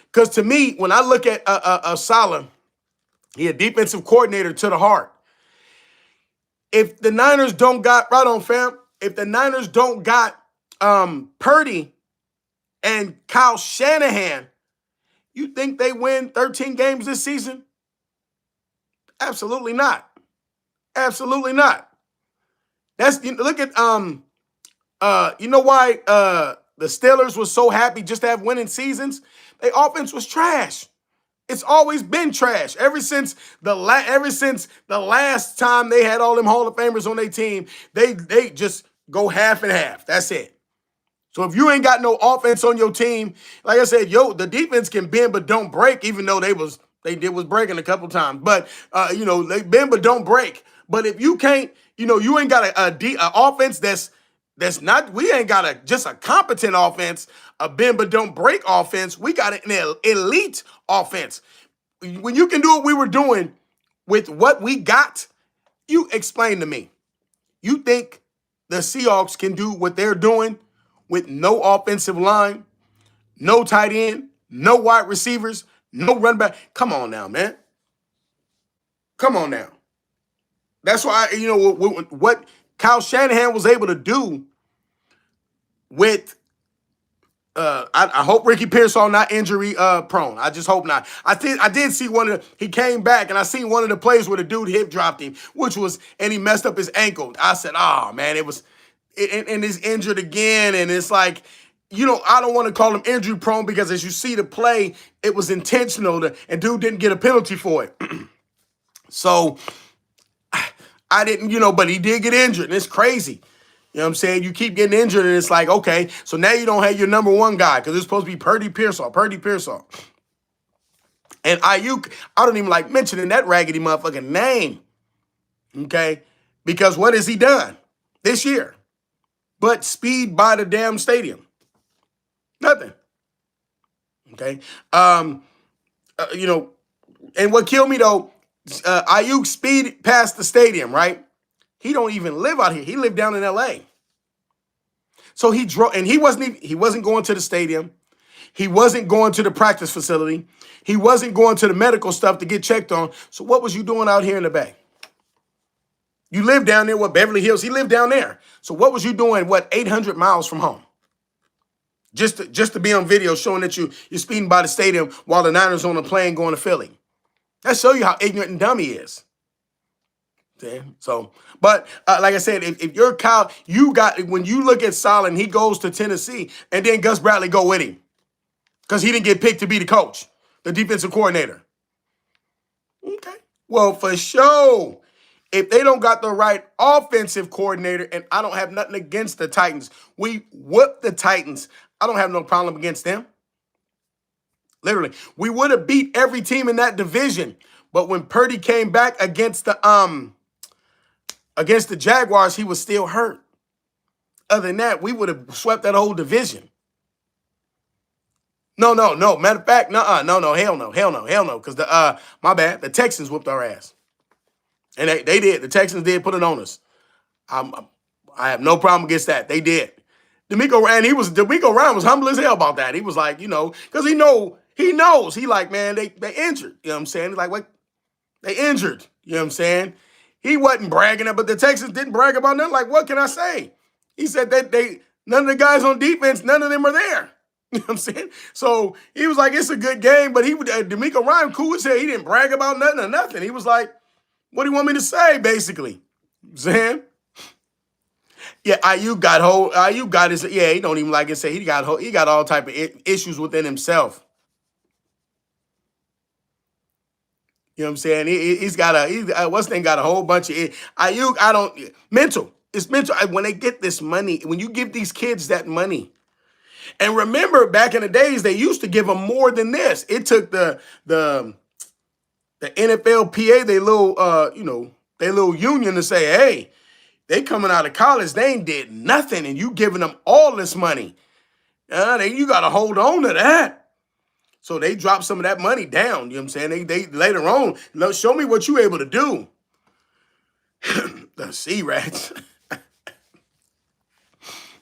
Because to me, when I look at Saleh, he a defensive coordinator to the heart. If the Niners don't got, right on fam, if the Niners don't got Purdy and Kyle Shanahan, you think they win 13 games this season? Absolutely not. Absolutely not. Look at you know why the Steelers was so happy just to have winning seasons? Their offense was trash. It's always been trash ever since the last time they had all them Hall of Famers on their team. They just go half and half. That's it. So if you ain't got no offense on your team, like I said, the defense can bend but don't break. Even though they did breaking a couple times, but they bend but don't break. But if you can't, you ain't got a offense that's not. We ain't got just a competent offense, a bend but don't break offense. We got an elite offense. When you can do what we were doing with what we got, you explain to me. You think the Seahawks can do what they're doing with no offensive line, no tight end, no wide receivers, no run back? Come on now, man. Come on now. That's why, what Kyle Shanahan was able to do with, I hope Ricky Pearsall not injury prone. I just hope not. I did see he came back and I seen one of the plays where the dude hip dropped him, and he messed up his ankle. I said, oh man, and he's injured again. And it's like, I don't want to call him injury prone because as you see the play, it was intentional and dude didn't get a penalty for it. So I didn't, but he did get injured, and it's crazy. You know what I'm saying? You keep getting injured, and it's like, okay, so now you don't have your number one guy because it's supposed to be Purdy Pearsall. And Ayuk, I don't even like mentioning that raggedy motherfucking name, okay? Because what has he done this year but speed by the damn stadium? Nothing, okay? And what killed me, though, Ayuk speed past the stadium, right? He don't even live out here. He lived down in LA. So he drove, and he wasn't going to the stadium. He wasn't going to the practice facility. He wasn't going to the medical stuff to get checked on. So what was you doing out here in the Bay? You live down there, Beverly Hills? He lived down there. So what was you doing, 800 miles from home? Just to be on video showing that you're speeding by the stadium while the Niners on a plane going to Philly. That show you how ignorant and dumb he is. Okay? So, but like I said, if you're Kyle, when you look at Saleh and he goes to Tennessee and then Gus Bradley go with him because he didn't get picked to be the coach, the defensive coordinator. Okay. Well, for sure, if they don't got the right offensive coordinator, and I don't have nothing against the Titans, we whooped the Titans. I don't have no problem against them. Literally, we would have beat every team in that division. But when Purdy came back against the Jaguars, he was still hurt. Other than that, we would have swept that whole division. No. Matter of fact, no, hell no. Because the Texans whooped our ass. And they did. The Texans did put it on us. I have no problem against that. They did. DeMeco Ryan was humble as hell about that. He was like, because he knows. He like, man, they injured. You know what I'm saying? He's like, what? They injured. You know what I'm saying? He wasn't bragging, but the Texans didn't brag about nothing. Like, what can I say? He said that none of the guys on defense, none of them are there. You know what I'm saying? So he was like, it's a good game, but D'Amico Ryan, cool as hell. He didn't brag about nothing or nothing. He was like, what do you want me to say, basically? You know what I'm saying? Yeah, Ayuk got his, yeah, he don't even like it say he got all type of issues within himself. You know what I'm saying? He's got what's name got a whole bunch of Ayuk. Mental. It's mental. When they get this money, when you give these kids that money, and remember back in the days they used to give them more than this. It took the NFLPA, their little union to say, hey, they coming out of college, they ain't did nothing, and you giving them all this money. You got to hold on to that. So they dropped some of that money down. You know what I'm saying? They later on, show me what you able to do. The C-Rats.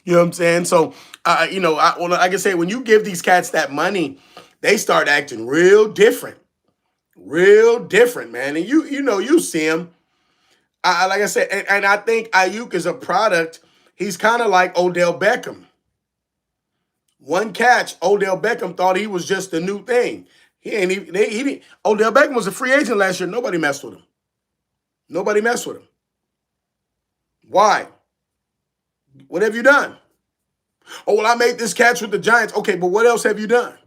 You know what I'm saying? So, like I say, when you give these cats that money, they start acting real different. Real different, man. And you see them. Like I said, and I think Ayuk is a product. He's kind of like Odell Beckham. One catch, Odell Beckham thought he was just the new thing. Odell Beckham was a free agent last year. Nobody messed with him. Nobody messed with him. Why? What have you done? Oh, well, I made this catch with the Giants. Okay, but what else have you done?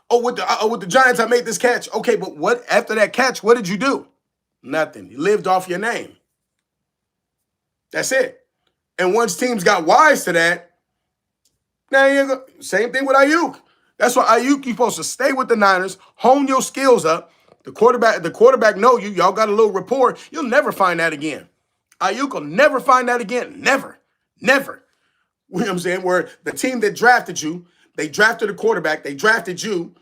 Oh, with the Giants, I made this catch. Okay, but what after that catch, what did you do? Nothing. You lived off your name. That's it. And once teams got wise to that, now same thing with Ayuk. That's why Ayuk, you're supposed to stay with the Niners, hone your skills up. The quarterback know you. Y'all got a little rapport. You'll never find that again. Ayuk will never find that again. Never. Never. You know what I'm saying? Where the team that drafted you, they drafted a quarterback, they drafted you.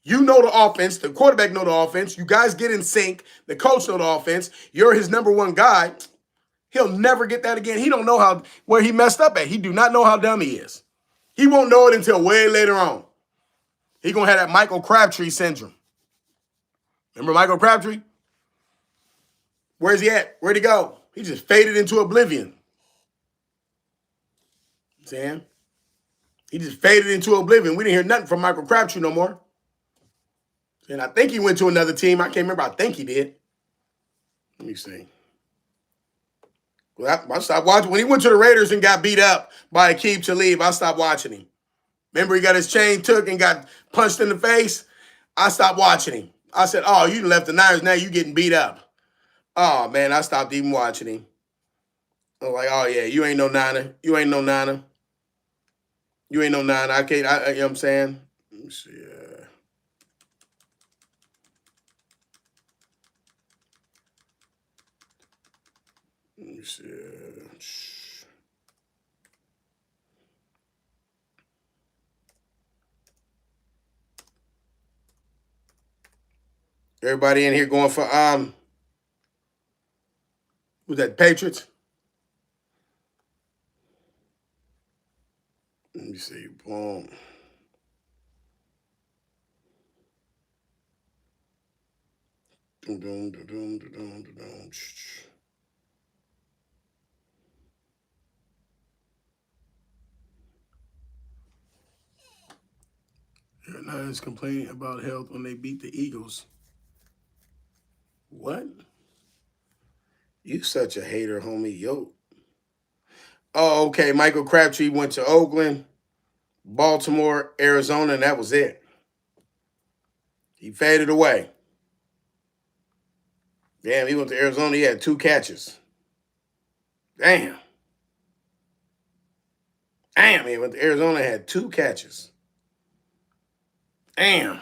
You know the offense. The quarterback know the offense. You guys get in sync. The coach know the offense. You're his number one guy. He'll never get that again. He don't know where he messed up at. He do not know how dumb he is. He won't know it until way later on. He going to have that Michael Crabtree syndrome. Remember Michael Crabtree? Where's he at? Where'd he go? He just faded into oblivion. Sam? He just faded into oblivion. We didn't hear nothing from Michael Crabtree no more. And I think he went to another team. I can't remember. I think he did. Let me see. Well, I stopped watching. When he went to the Raiders and got beat up by Aqib Talib, I stopped watching him. Remember he got his chain took and got punched in the face? I stopped watching him. I said, oh, you left the Niners. Now you getting beat up. Oh, man, I stopped even watching him. I was like, oh, yeah, you ain't no Niner. You ain't no Niner. You ain't no Niner. I can't, you know what I'm saying? Let me see. Let me see. Everybody in here going for who's that? Patriots? Let me see. Boom. Niners complaining about health when they beat the Eagles. What? You such a hater, homie. Yo. Oh, okay. Michael Crabtree went to Oakland, Baltimore, Arizona, and that was it. He faded away. Damn, he went to Arizona. He had 2 catches. Damn. Damn, he went to Arizona and had 2 catches. Damn.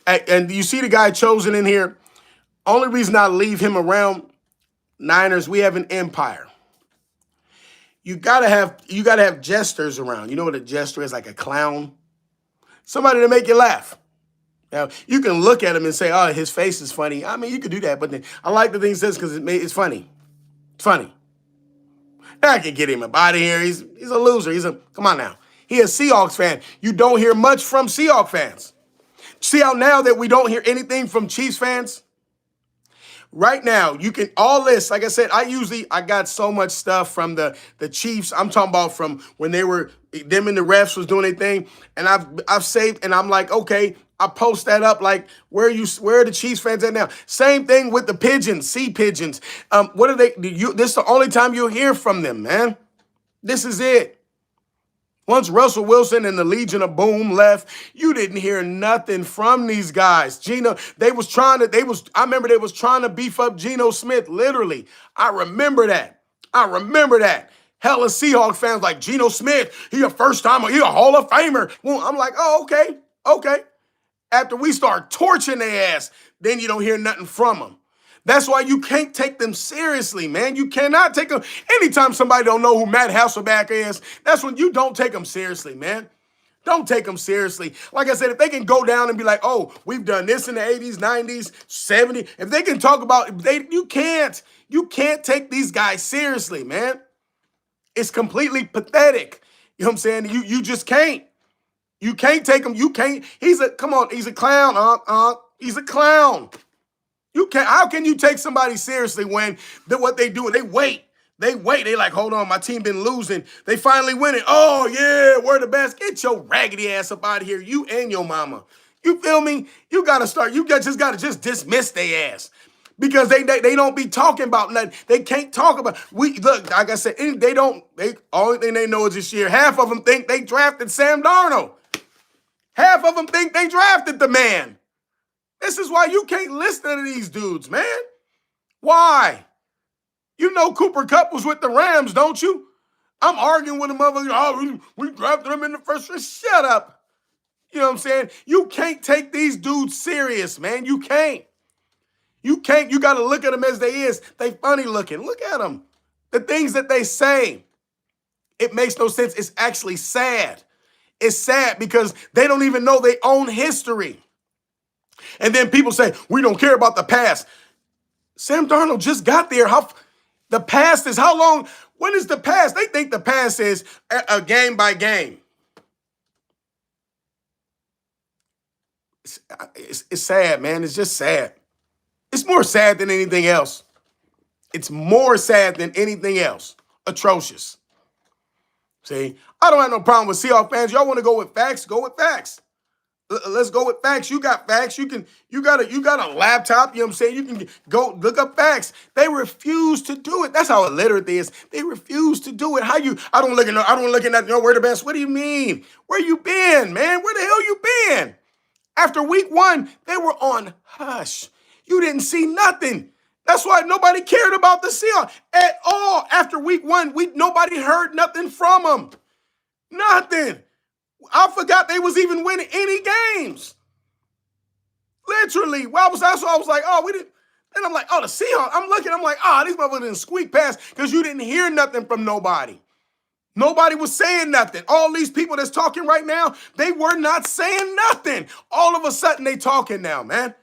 And you see the guy chosen in here? Only reason I leave him around, Niners, we have an empire. You gotta have jesters around. You know what a jester is? Like a clown. Somebody to make you laugh. Now, you can look at him and say, oh, his face is funny. I mean, you could do that, but then I like the thing he says because it's funny. It's funny. I can get him up out of here. He's a loser. Come on now. He a Seahawks fan. You don't hear much from Seahawks fans. See how now that we don't hear anything from Chiefs fans? Right now, you can all this. Like I said, I got so much stuff from the Chiefs. I'm talking about from when they were them and the refs was doing their thing, and I've saved, and I'm like, okay, I post that up. Like, where are the Chiefs fans at now? Same thing with the pigeons, sea pigeons. What are they? This is the only time you'll hear from them, man. This is it. Once Russell Wilson and the Legion of Boom left, you didn't hear nothing from these guys. I remember they was trying to beef up Geno Smith, literally. I remember that. Hella Seahawks fans like, Geno Smith, he a first timer, he a Hall of Famer. Well, I'm like, oh, okay. After we start torching their ass, then you don't hear nothing from them. That's why you can't take them seriously, man. You cannot take them. Anytime somebody don't know who Matt Hasselbeck is, that's when you don't take them seriously, man. Don't take them seriously. Like I said, if they can go down and be like, oh, we've done this in the 80s, 90s, 70s. If they can talk about, you can't take these guys seriously, man. It's completely pathetic. You know what I'm saying? You just can't. You can't take him. You can't. He's a clown. He's a clown. You can't. How can you take somebody seriously when what they do? They wait. They like, hold on, my team been losing. They finally winning. Oh yeah, we're the best. Get your raggedy ass up out of here. You and your mama. You feel me? You gotta start. Just gotta dismiss their ass. Because they don't be talking about nothing. They can't talk about. Look, like I said, only thing they know is this year. Half of them think they drafted Sam Darnold. Half of them think they drafted the man. This is why you can't listen to these dudes, man. Why? You know Cooper Kupp was with the Rams, don't you? I'm arguing with a motherfucker. Oh, we drafted him in the first round. Shut up. You know what I'm saying? You can't take these dudes serious, man. You can't. You got to look at them as they is. They funny looking. Look at them. The things that they say. It makes no sense. It's actually sad. It's sad because they don't even know their own history. And then people say, we don't care about the past. Sam Darnold just got there. The past is how long? When is the past? They think the past is a game by game. It's sad, man. It's just sad. It's more sad than anything else. It's more sad than anything else. Atrocious. See, I don't have no problem with Seahawks fans. Y'all want to go with facts? Go with facts. Let's go with facts. You got facts. You got a laptop. You know what I'm saying? You can go look up facts. They refuse to do it. That's how illiterate they is. They refuse to do it. I don't look at we're the best. What do you mean? Where you been, man? Where the hell you been? After week 1, they were on hush. You didn't see nothing. That's why nobody cared about the Seahawks at all. After week 1, nobody heard nothing from them. Nothing. I forgot they was even winning any games. Literally. Well, that's why I was like, oh, we didn't. And I'm like, oh, the Seahawks. I'm like, these motherfuckers didn't squeak past because you didn't hear nothing from nobody. Nobody was saying nothing. All these people that's talking right now, they were not saying nothing. All of a sudden, they talking now, man.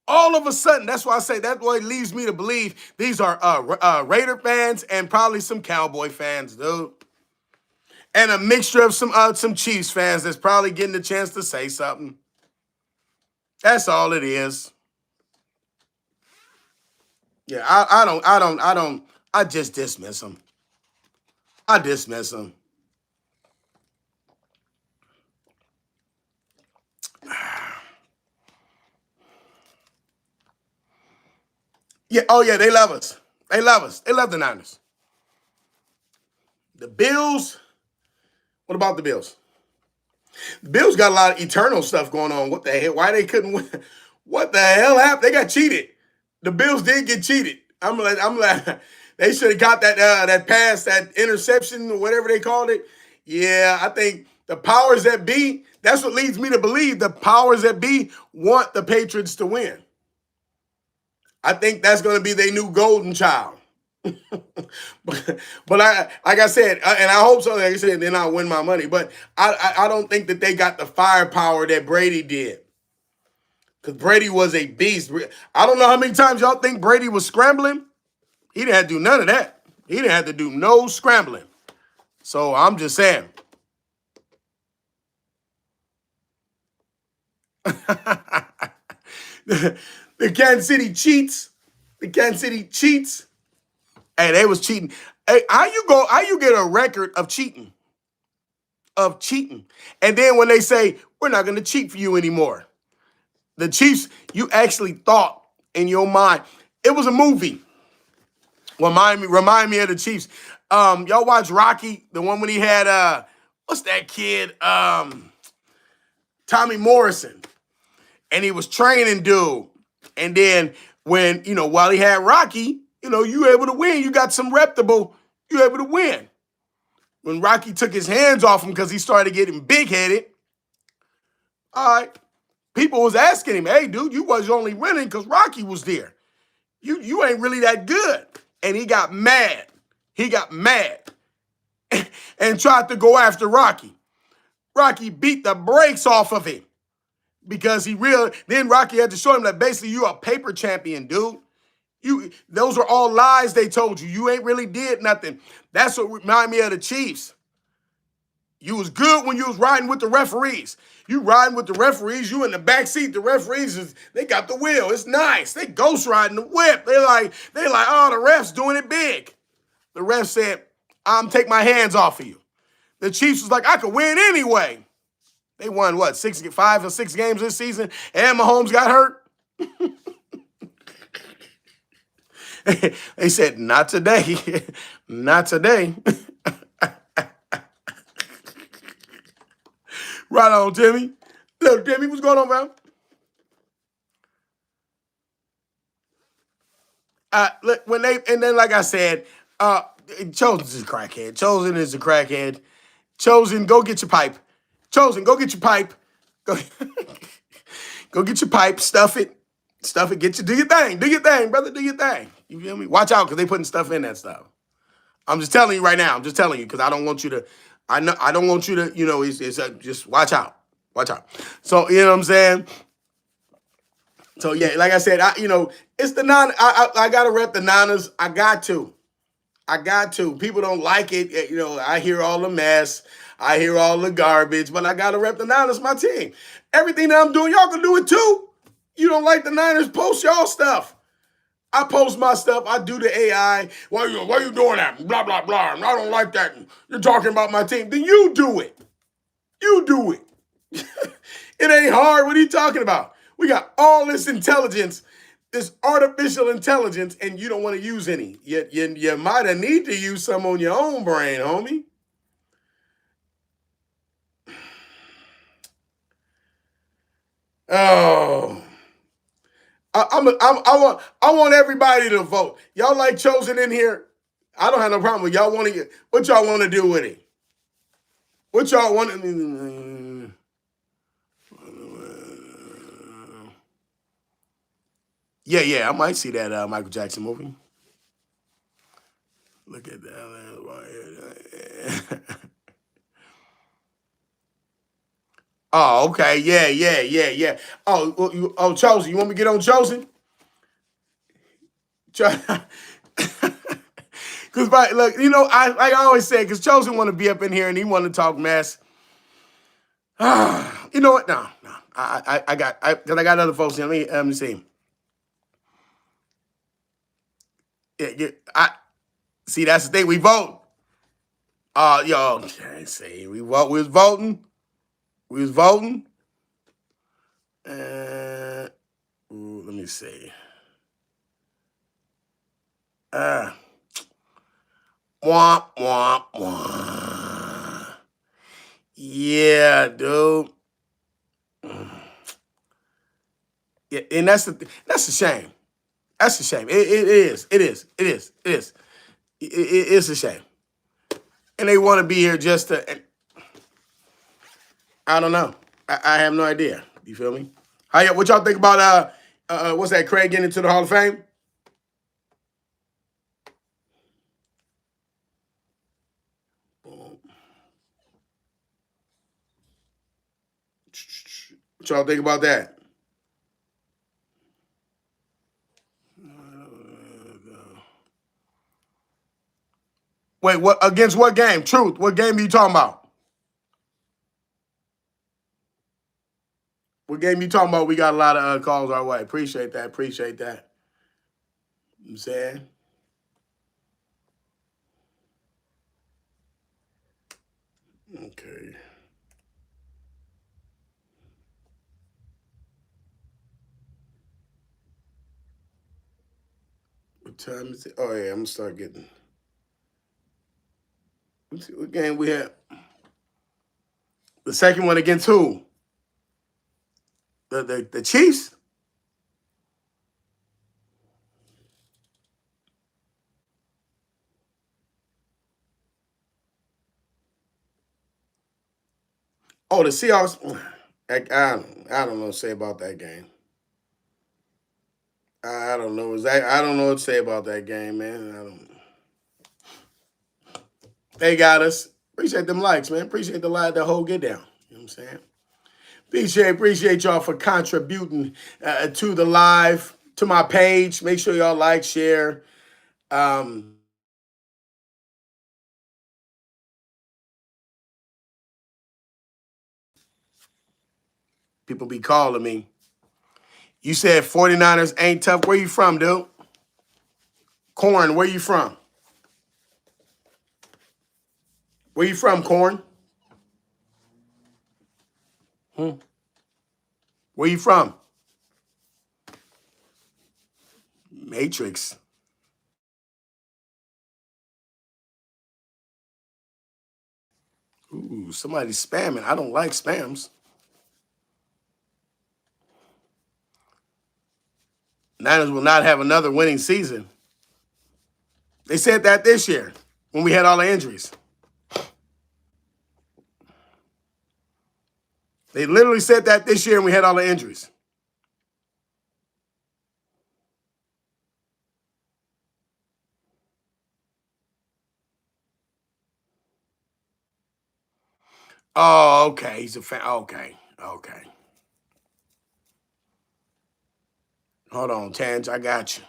All of a sudden, that's why I say that's what leads me to believe these are Raider fans and probably some Cowboy fans, dude. And a mixture of some Chiefs fans that's probably getting the chance to say something. That's all it is. Yeah, I just dismiss them. I dismiss them. Yeah, oh yeah, they love us. They love us. They love the Niners. The Bills, what about the Bills? The Bills got a lot of eternal stuff going on. What the hell? Why they couldn't win? What the hell happened? They got cheated. The Bills did get cheated. I'm like, they should have got that pass, that interception, or whatever they called it. Yeah, I think the powers that be, that's what leads me to believe the powers that be want the Patriots to win. I think that's going to be their new golden child. but like I said, and I hope so. Like I said, then I'll win my money. But I don't think that they got the firepower that Brady did. Because Brady was a beast. I don't know how many times y'all think Brady was scrambling. He didn't have to do none of that. He didn't have to do no scrambling. So I'm just saying. The Kansas City Chiefs The Kansas City Cheats. Hey, they was cheating. Hey, how you get a record of cheating? Of cheating. And then when they say, we're not going to cheat for you anymore. The Chiefs, you actually thought in your mind, it was a movie. Remind me of the Chiefs. Y'all watch Rocky, the one when he had what's that kid? Tommy Morrison. And he was training dude. And then when, while he had Rocky, you were able to win. You got some reputable, you were able to win. When Rocky took his hands off him because he started getting big-headed, all right, people was asking him, hey, dude, you was only winning because Rocky was there. You ain't really that good. And he got mad. He got mad and tried to go after Rocky. Rocky beat the brakes off of him because then Rocky had to show him that basically you're a paper champion, dude. Those are all lies they told you. You ain't really did nothing. That's what reminded me of the Chiefs. You was good when you was riding with the referees. You riding with the referees, you in the back seat. The referees, they got the wheel. It's nice. They ghost riding the whip. They like, oh, the ref's doing it big. The ref said, I'm take my hands off of you. The Chiefs was like, I could win anyway. They won, 5 or 6 games this season, and Mahomes got hurt? They said, not today. Not today. Right on, Timmy. Little Timmy, what's going on, man? Like I said, Chosen's a crackhead. Chosen is a crackhead. Chosen, go get your pipe. Chosen, go get your pipe. Go, go get your pipe. Stuff it. Stuff it. Do your thing. Do your thing, brother. Do your thing. You feel me? Watch out because they putting stuff in that stuff. I'm just telling you right now. I'm just telling you because I don't want you to. I don't want you to. Just watch out. Watch out. So you know what I'm saying. So yeah, like I said, it's the Niners. I gotta rep the Niners. I got to. People don't like it. I hear all the mess. I hear all the garbage, but I gotta rep the Niners, my team. Everything that I'm doing, y'all can do it too. You don't like the Niners, post y'all stuff. I post my stuff. I do the AI. Why you doing that? Blah, blah, blah. I don't like that. You're talking about my team. Then you do it. You do it. It ain't hard. What are you talking about? We got all this intelligence, this artificial intelligence, and you don't want to use any. You might have need to use some on your own brain, homie. Oh, I want everybody to vote. Y'all like Chosen in here? I don't have no problem with y'all want to. What y'all want to do with it? What y'all want to? Yeah, I might see that Michael Jackson movie. Look at that. Oh, okay. Yeah. Chosen. You want me to get on Chosen? Because, look, like I always say, because Chosen want to be up in here and he want to talk mess. You know what? No. I got other folks here. Let me see. I see. That's the thing. We vote. Yo, can't say we vote. We was voting. Let me see. Womp, womp, womp. Yeah, dude. Yeah, and that's a shame. That's a shame. It is. It's a shame. And they want to be here just to. I don't know. I have no idea. You feel me? What y'all think about what's that? Craig getting into the Hall of Fame? What y'all think about that? Wait, what against what game? Truth. What game are you talking about? What game you talking about? We got a lot of calls our way. Appreciate that. You know what I'm saying? Okay. What time is it? Oh yeah, I'm gonna start getting. Let's see what game we have. The second one against who? The Chiefs? Oh, the Seahawks. I don't know what to say about that game. I don't know. I don't know what to say about that game, man. I don't. They got us. Appreciate them likes, man. Appreciate the whole get down. You know what I'm saying? Appreciate y'all for contributing to the live, to my page. Make sure y'all like, share. People be calling me. You said 49ers ain't tough. Where you from, dude? Corn, where you from? Where you from, Corn? Where you from? Matrix. Ooh, somebody's spamming. I don't like spams. Niners will not have another winning season. They said that this year when we had all the injuries. They literally said that this year and we had all the injuries. Oh, okay. He's a fan. Okay. Okay. Hold on, Tange. I got you.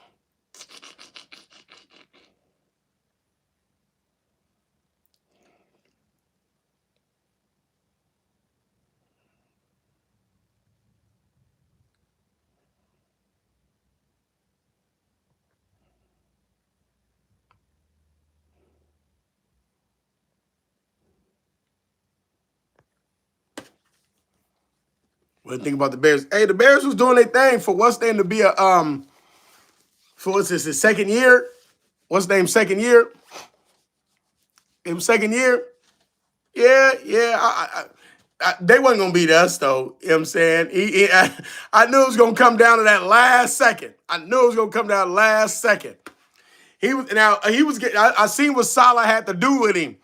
What do you think about the Bears? Hey, the Bears was doing their thing for what's name to be a for what's this, his second year? What's name second year? It was second year. Yeah, yeah. They wasn't gonna beat us though. You know what I'm saying? I knew it was gonna come down to that last second. I knew it was gonna come down last second. He was getting. I seen what Salah had to do with him.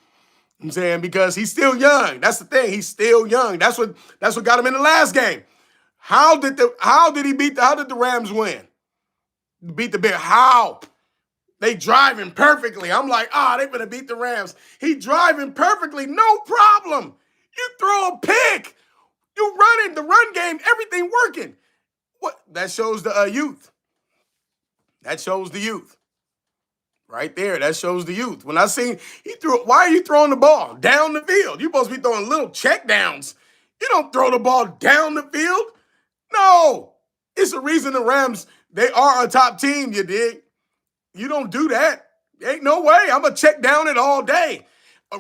I'm saying because he's still young. That's the thing. He's still young. That's what got him in the last game. How did the Rams win? Beat the Bears. How? They driving perfectly. I'm like, they gonna beat the Rams. He driving perfectly, no problem. You throw a pick. You running the run game, everything working. What? That shows the youth. That shows the youth. Right there, that shows the youth. When I seen he threw, why are you throwing the ball down the field? You're supposed to be throwing little check downs. You don't throw the ball down the field. No, it's the reason the Rams, they are a top team, you dig? You don't do that. Ain't no way. I'm going to check down it all day.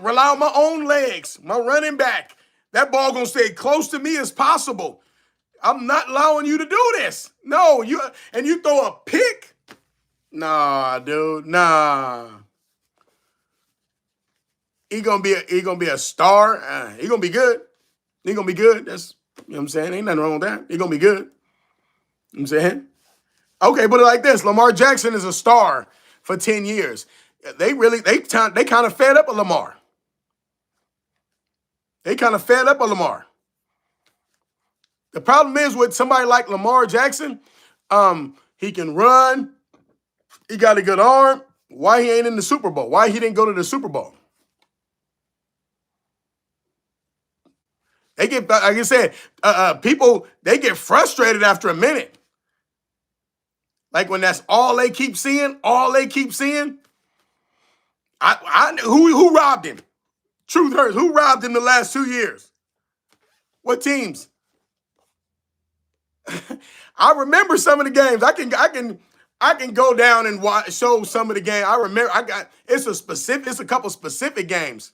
Rely on my own legs, my running back. That ball going to stay close to me as possible. I'm not allowing you to do this. No, you throw a pick? Nah, dude, nah. He gonna be a star. He gonna be good. He gonna be good. That's, you know what I'm saying. Ain't nothing wrong with that. He gonna be good. You know what I'm saying. Okay, put it like this: Lamar Jackson is a star for 10 years. They kind of fed up a Lamar. They kind of fed up a Lamar. The problem is with somebody like Lamar Jackson, he can run. He got a good arm. Why he ain't in the Super Bowl? Why he didn't go to the Super Bowl? They get, like I said, people, they get frustrated after a minute. Like when that's all they keep seeing, who robbed him? Truth hurts. Who robbed him the last 2 years? What teams? I remember some of the games. I can go down and show some of the game. I remember it's a couple specific games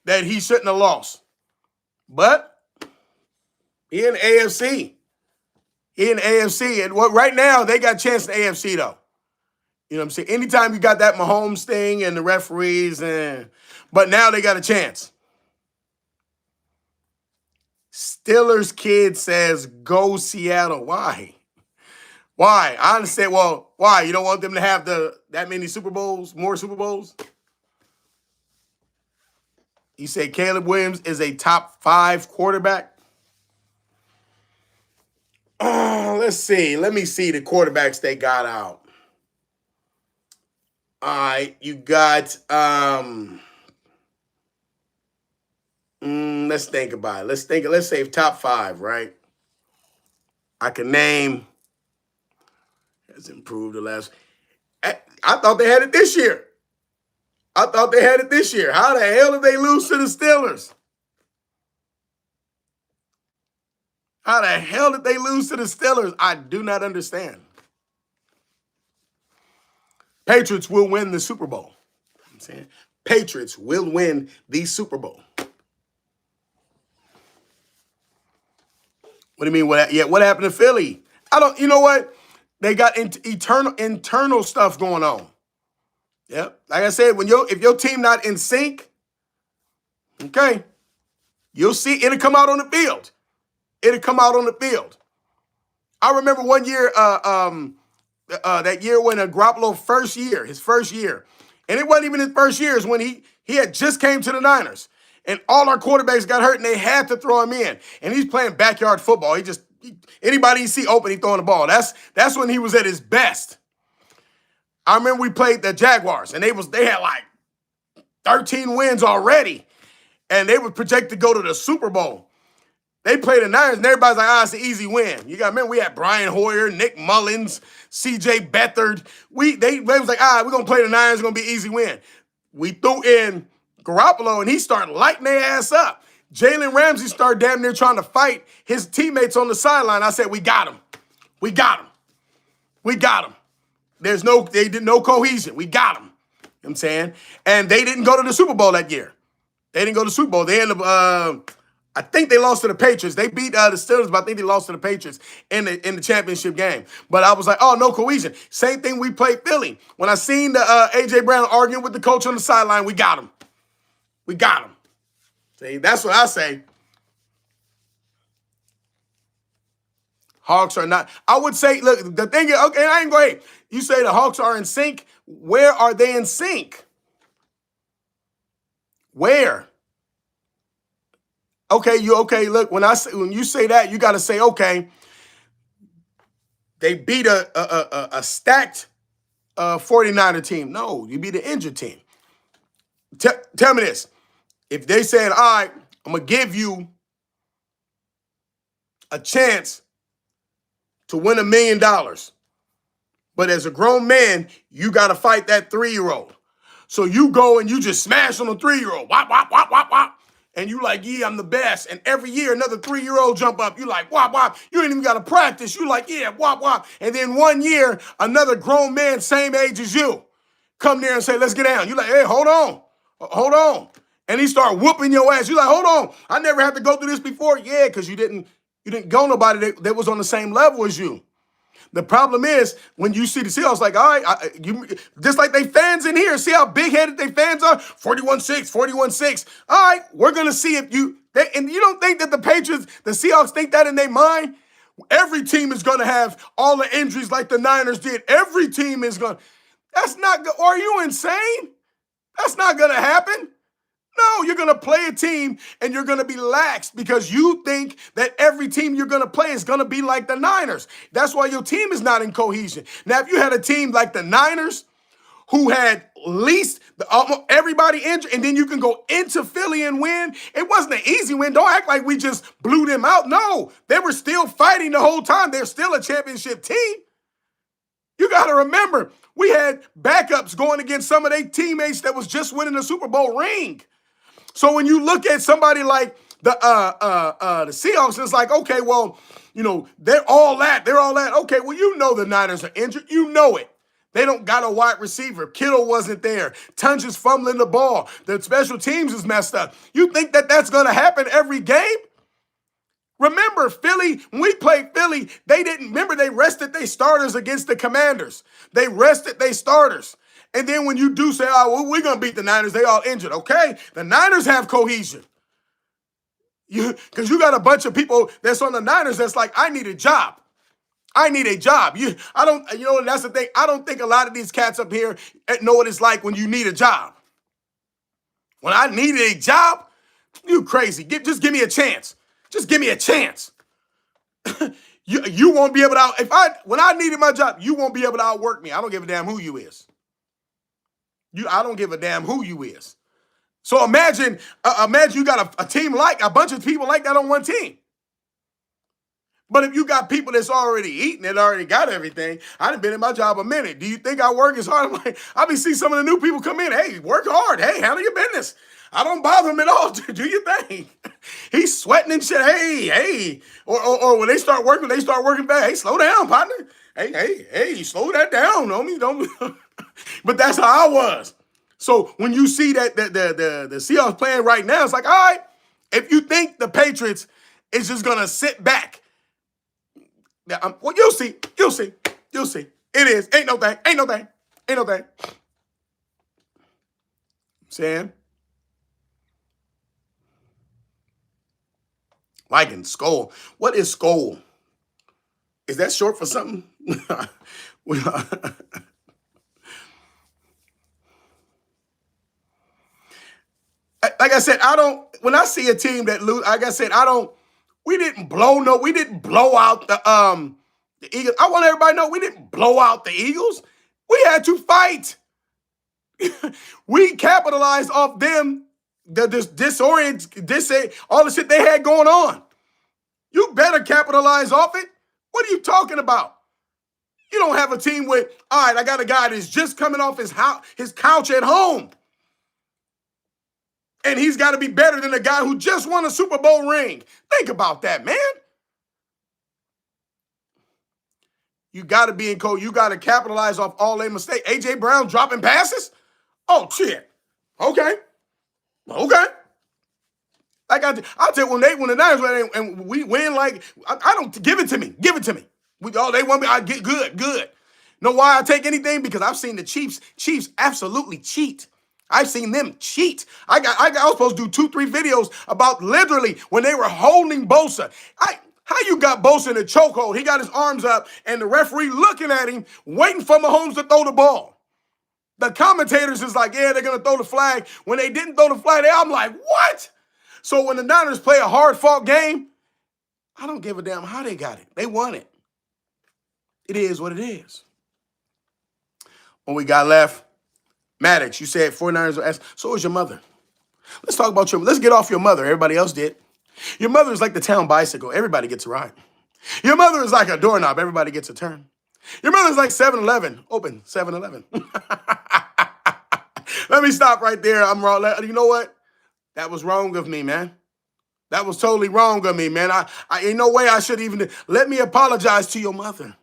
that he shouldn't have lost. But he in the AFC. And right now, they got a chance in the AFC, though. You know what I'm saying? Anytime you got that Mahomes thing and the referees, but now they got a chance. Steelers kid says, go Seattle. Why? Why? I understand. Well, why? You don't want them to have that many Super Bowls, more Super Bowls? You say Caleb Williams is a top 5 quarterback? Let's see. Let me see the quarterbacks they got out. All right, you got let's think about it. Let's say top 5, right? I can name has improved the last. I thought they had it this year. How the hell did they lose to the Steelers? How the hell did they lose to the Steelers? I do not understand. Patriots will win the Super Bowl. I'm saying Patriots will win the Super Bowl. What do you mean? What happened to Philly? You know what? They got internal stuff going on. Yep. Like I said, if your team not in sync, okay, you'll see it'll come out on the field. I remember one year, that year when Garoppolo his first year, and it wasn't even his first year, is when he had just came to the Niners, and all our quarterbacks got hurt, and they had to throw him in, and he's playing backyard football. Anybody he see open, he throwing the ball. That's when he was at his best. I remember we played the Jaguars, and they had like 13 wins already, and they were projected to go to the Super Bowl. They played the Niners, and everybody's like, it's an easy win. You got to remember, we had Brian Hoyer, Nick Mullins, C.J. Beathard. They was like, we're going to play the Niners. It's going to be an easy win. We threw in Garoppolo, and he started lighting their ass up. Jalen Ramsey started damn near trying to fight his teammates on the sideline. I said, we got him. There's no cohesion. We got him. You know what I'm saying? And they didn't go to the Super Bowl that year. They ended up, I think they lost to the Patriots. They beat the Steelers, but I think they lost to the Patriots in the championship game. But I was like, no cohesion. Same thing we played Philly. When I seen the A.J. Brown arguing with the coach on the sideline, we got him. See, that's what I say. Hawks are not. I would say, look, the thing is, okay, I ain't going. You say the Hawks are in sync. Where are they in sync? Where? Okay, look, when you say that, you got to say, okay, they beat a stacked 49er team. No, you beat an injured team. Tell me this. If they said, all right, I'm going to give you a chance to win $1 million, but as a grown man, you got to fight that 3-year-old. So you go and you just smash on the 3-year-old. Wop, wop, wop, wop, wop. And you like, yeah, I'm the best. And every year, another 3-year-old jump up. You like, wop, wop. You ain't even got to practice. You like, yeah, wop, wop. And then one year, another grown man, same age as you, come there and say, let's get down. You like, hey, hold on. And he start whooping your ass. You like, hold on. I never had to go through this before. Yeah, because you didn't go nobody that was on the same level as you. The problem is when you see the Seahawks, like, all right, just like they fans in here, see how big-headed they fans are? 41-6, 41-6. All right, we're going to see if and you don't think that the Seahawks think that in their mind? Every team is going to have all the injuries like the Niners did. Every team is going to. That's not good. Are you insane? That's not going to happen. No, you're going to play a team and you're going to be lax because you think that every team you're going to play is going to be like the Niners. That's why your team is not in cohesion. Now, if you had a team like the Niners who had least almost everybody injured, and then you can go into Philly and win, it wasn't an easy win. Don't act like we just blew them out. No, they were still fighting the whole time. They're still a championship team. You got to remember, we had backups going against some of their teammates that was just winning the Super Bowl ring. So when you look at somebody like the Seahawks, it's like, okay, well, they're all that. They're all that. Okay, well, you know the Niners are injured. You know it. They don't got a wide receiver. Kittle wasn't there. Tunch is fumbling the ball. The special teams is messed up. You think that that's going to happen every game? Remember, Philly, when we played Philly, they rested their starters against the Commanders. They rested their starters. And then when you do say, oh, well, we're going to beat the Niners, they all injured. Okay, the Niners have cohesion. Because you got a bunch of people that's on the Niners that's like, I need a job. I need a job. That's the thing. I don't think a lot of these cats up here know what it's like when you need a job. When I needed a job, you crazy. Just give me a chance. Just give me a chance. You won't be able to when I needed my job, you won't be able to outwork me. I don't give a damn who you is. I don't give a damn who you is. So imagine you got a team like a bunch of people like that on one team. But if you got people that's already eating and already got everything, I done been in my job a minute. Do you think I work as hard? I be see some of the new people come in. Hey, work hard. Hey, handle your business. I don't bother him at all. Do your thing. He's sweating and shit. Hey. Or when they start working back. Hey, slow down, partner. Hey, slow that down. Don't. But that's how I was. So when you see that the Seahawks playing right now, it's like, all right, if you think the Patriots is just going to sit back, well, you'll see. It is. Ain't no thing. Sam? Liking Skull. What is Skull? Is that short for something? Like I said, when I see a team that lose, like I said, we didn't blow out the Eagles. I want everybody to know we didn't blow out the Eagles. We had to fight. We capitalized off them, all the shit they had going on. You better capitalize off it. What are you talking about? You don't have a team with, all right, I got a guy that's just coming off his couch at home. And he's got to be better than a guy who just won a Super Bowl ring. Think about that, man. You got to be in code. You got to capitalize off all their mistakes. A.J. Brown dropping passes? Oh, shit. Okay. Like I'll tell you, when the Niners win and we win, like, I don't, give it to me. They want me, I get good. Know why I take anything? Because I've seen the Chiefs absolutely cheat. I've seen them cheat. I was supposed to do 2-3 videos about literally when they were holding Bosa. How you got Bosa in a chokehold? He got his arms up and the referee looking at him, waiting for Mahomes to throw the ball. The commentators is like, yeah, they're going to throw the flag. When they didn't throw the flag, I'm like, what? So when the Niners play a hard-fought game, I don't give a damn how they got it. They won it. It is what it is. What we got left? Maddox, you said 49ers were asked. So is your mother. Let's talk about let's get off your mother. Everybody else did. Your mother is like the town bicycle. Everybody gets a ride. Your mother is like a doorknob. Everybody gets a turn. Your mother is like 7-Eleven. Open 7-Eleven. Let me stop right there. I'm wrong. You know what? That was wrong of me, man. That was totally wrong of me, man. I ain't no way I should even. Let me apologize to your mother.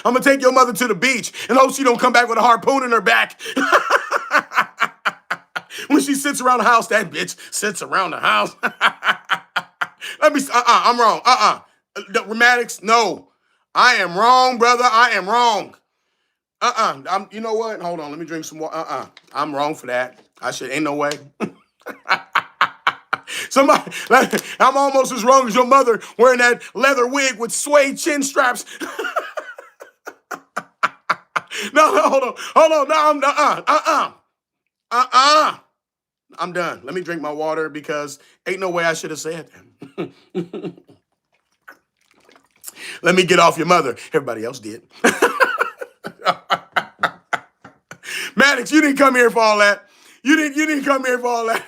I'm going to take your mother to the beach and hope she don't come back with a harpoon in her back. When she sits around the house, that bitch sits around the house. I'm wrong. Maddox, no. I am wrong, brother. I am wrong. You know what? Hold on. Let me drink some water. I'm wrong for that. Ain't no way. I'm almost as wrong as your mother wearing that leather wig with suede chin straps. No, hold on. No, I'm done. Let me drink my water because ain't no way I should have said that. Let me get off your mother. Everybody else did. Maddox, you didn't come here for all that. You didn't come here for all that.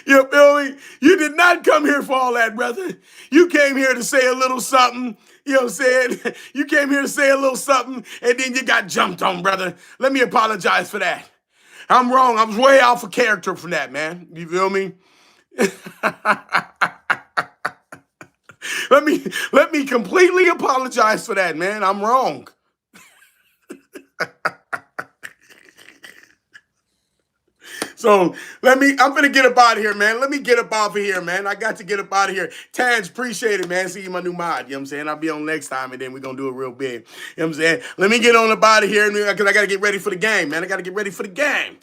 You feel me? You did not come here for all that, brother. You came here to say a little something. You know what I'm saying? You came here to say a little something, and then you got jumped on, brother. Let me apologize for that. I'm wrong. I was way out for character from that, man. You feel me? Let me completely apologize for that, man. I'm wrong. So I'm gonna get up out of here, man. Let me get up out of here, man. I got to get up out of here. Tans, appreciate it, man. See you, my new mod. You know what I'm saying? I'll be on next time, and then we're gonna do it real big. You know what I'm saying? Let me get on up out of here, because I gotta get ready for the game, man. I gotta get ready for the game.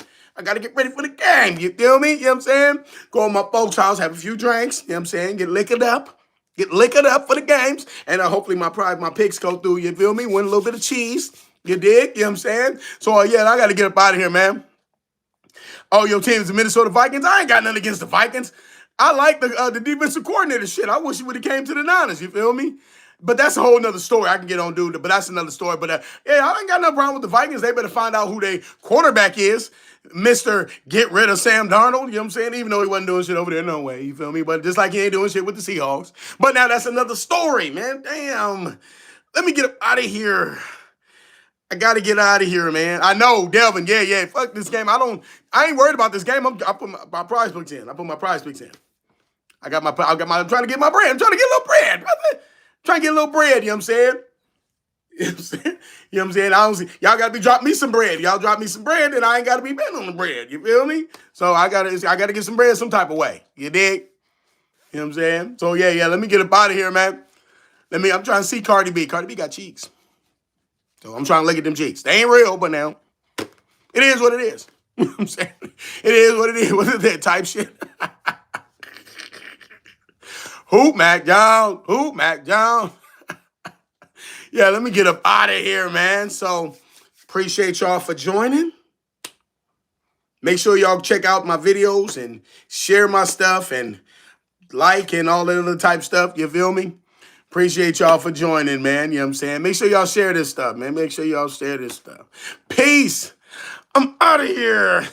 You feel me? You know what I'm saying? Go to my folks' house, have a few drinks. You know what I'm saying? Get liquored up. Get liquored up for the games. And hopefully my picks go through. You feel me? Win a little bit of cheese. You dig? You know what I'm saying? So, yeah, I gotta get up out of here, man. Oh, your team is the Minnesota Vikings? I ain't got nothing against the Vikings. I like the defensive coordinator shit. I wish he would have came to the Niners, you feel me? But that's a whole nother story. I can get on, dude, but that's another story. But, yeah, I ain't got no problem with the Vikings. They better find out who their quarterback is. Mr. Get rid of Sam Darnold, you know what I'm saying? Even though he wasn't doing shit over there, no way, you feel me? But just like he ain't doing shit with the Seahawks. But now that's another story, man. Damn. Let me get up out of here. I got to get out of here, man. I know, Delvin, yeah, fuck this game. I ain't worried about this game. I put my prize picks in. I'm trying to get my bread. I'm trying to get a little bread, brother. Trying to get a little bread, you know what I'm saying? You know what I'm saying? Y'all got to be dropping me some bread. Y'all drop me some bread, then I ain't got to be betting on the bread. You feel me? So I got to get some bread some type of way. You dig? You know what I'm saying? So yeah, let me get up out of here, man. I'm trying to see Cardi B. Cardi B got cheeks. So I'm trying to look at them cheeks. They ain't real, but now it is what it is. You know what I'm saying? It is what it is. What is that type shit? Hoop Mac Jones. Yeah, let me get up out of here, man. So appreciate y'all for joining. Make sure y'all check out my videos and share my stuff and like and all that other type stuff. You feel me? Appreciate y'all for joining, man. You know what I'm saying? Make sure y'all share this stuff, man. Make sure y'all share this stuff. Peace. I'm out of here.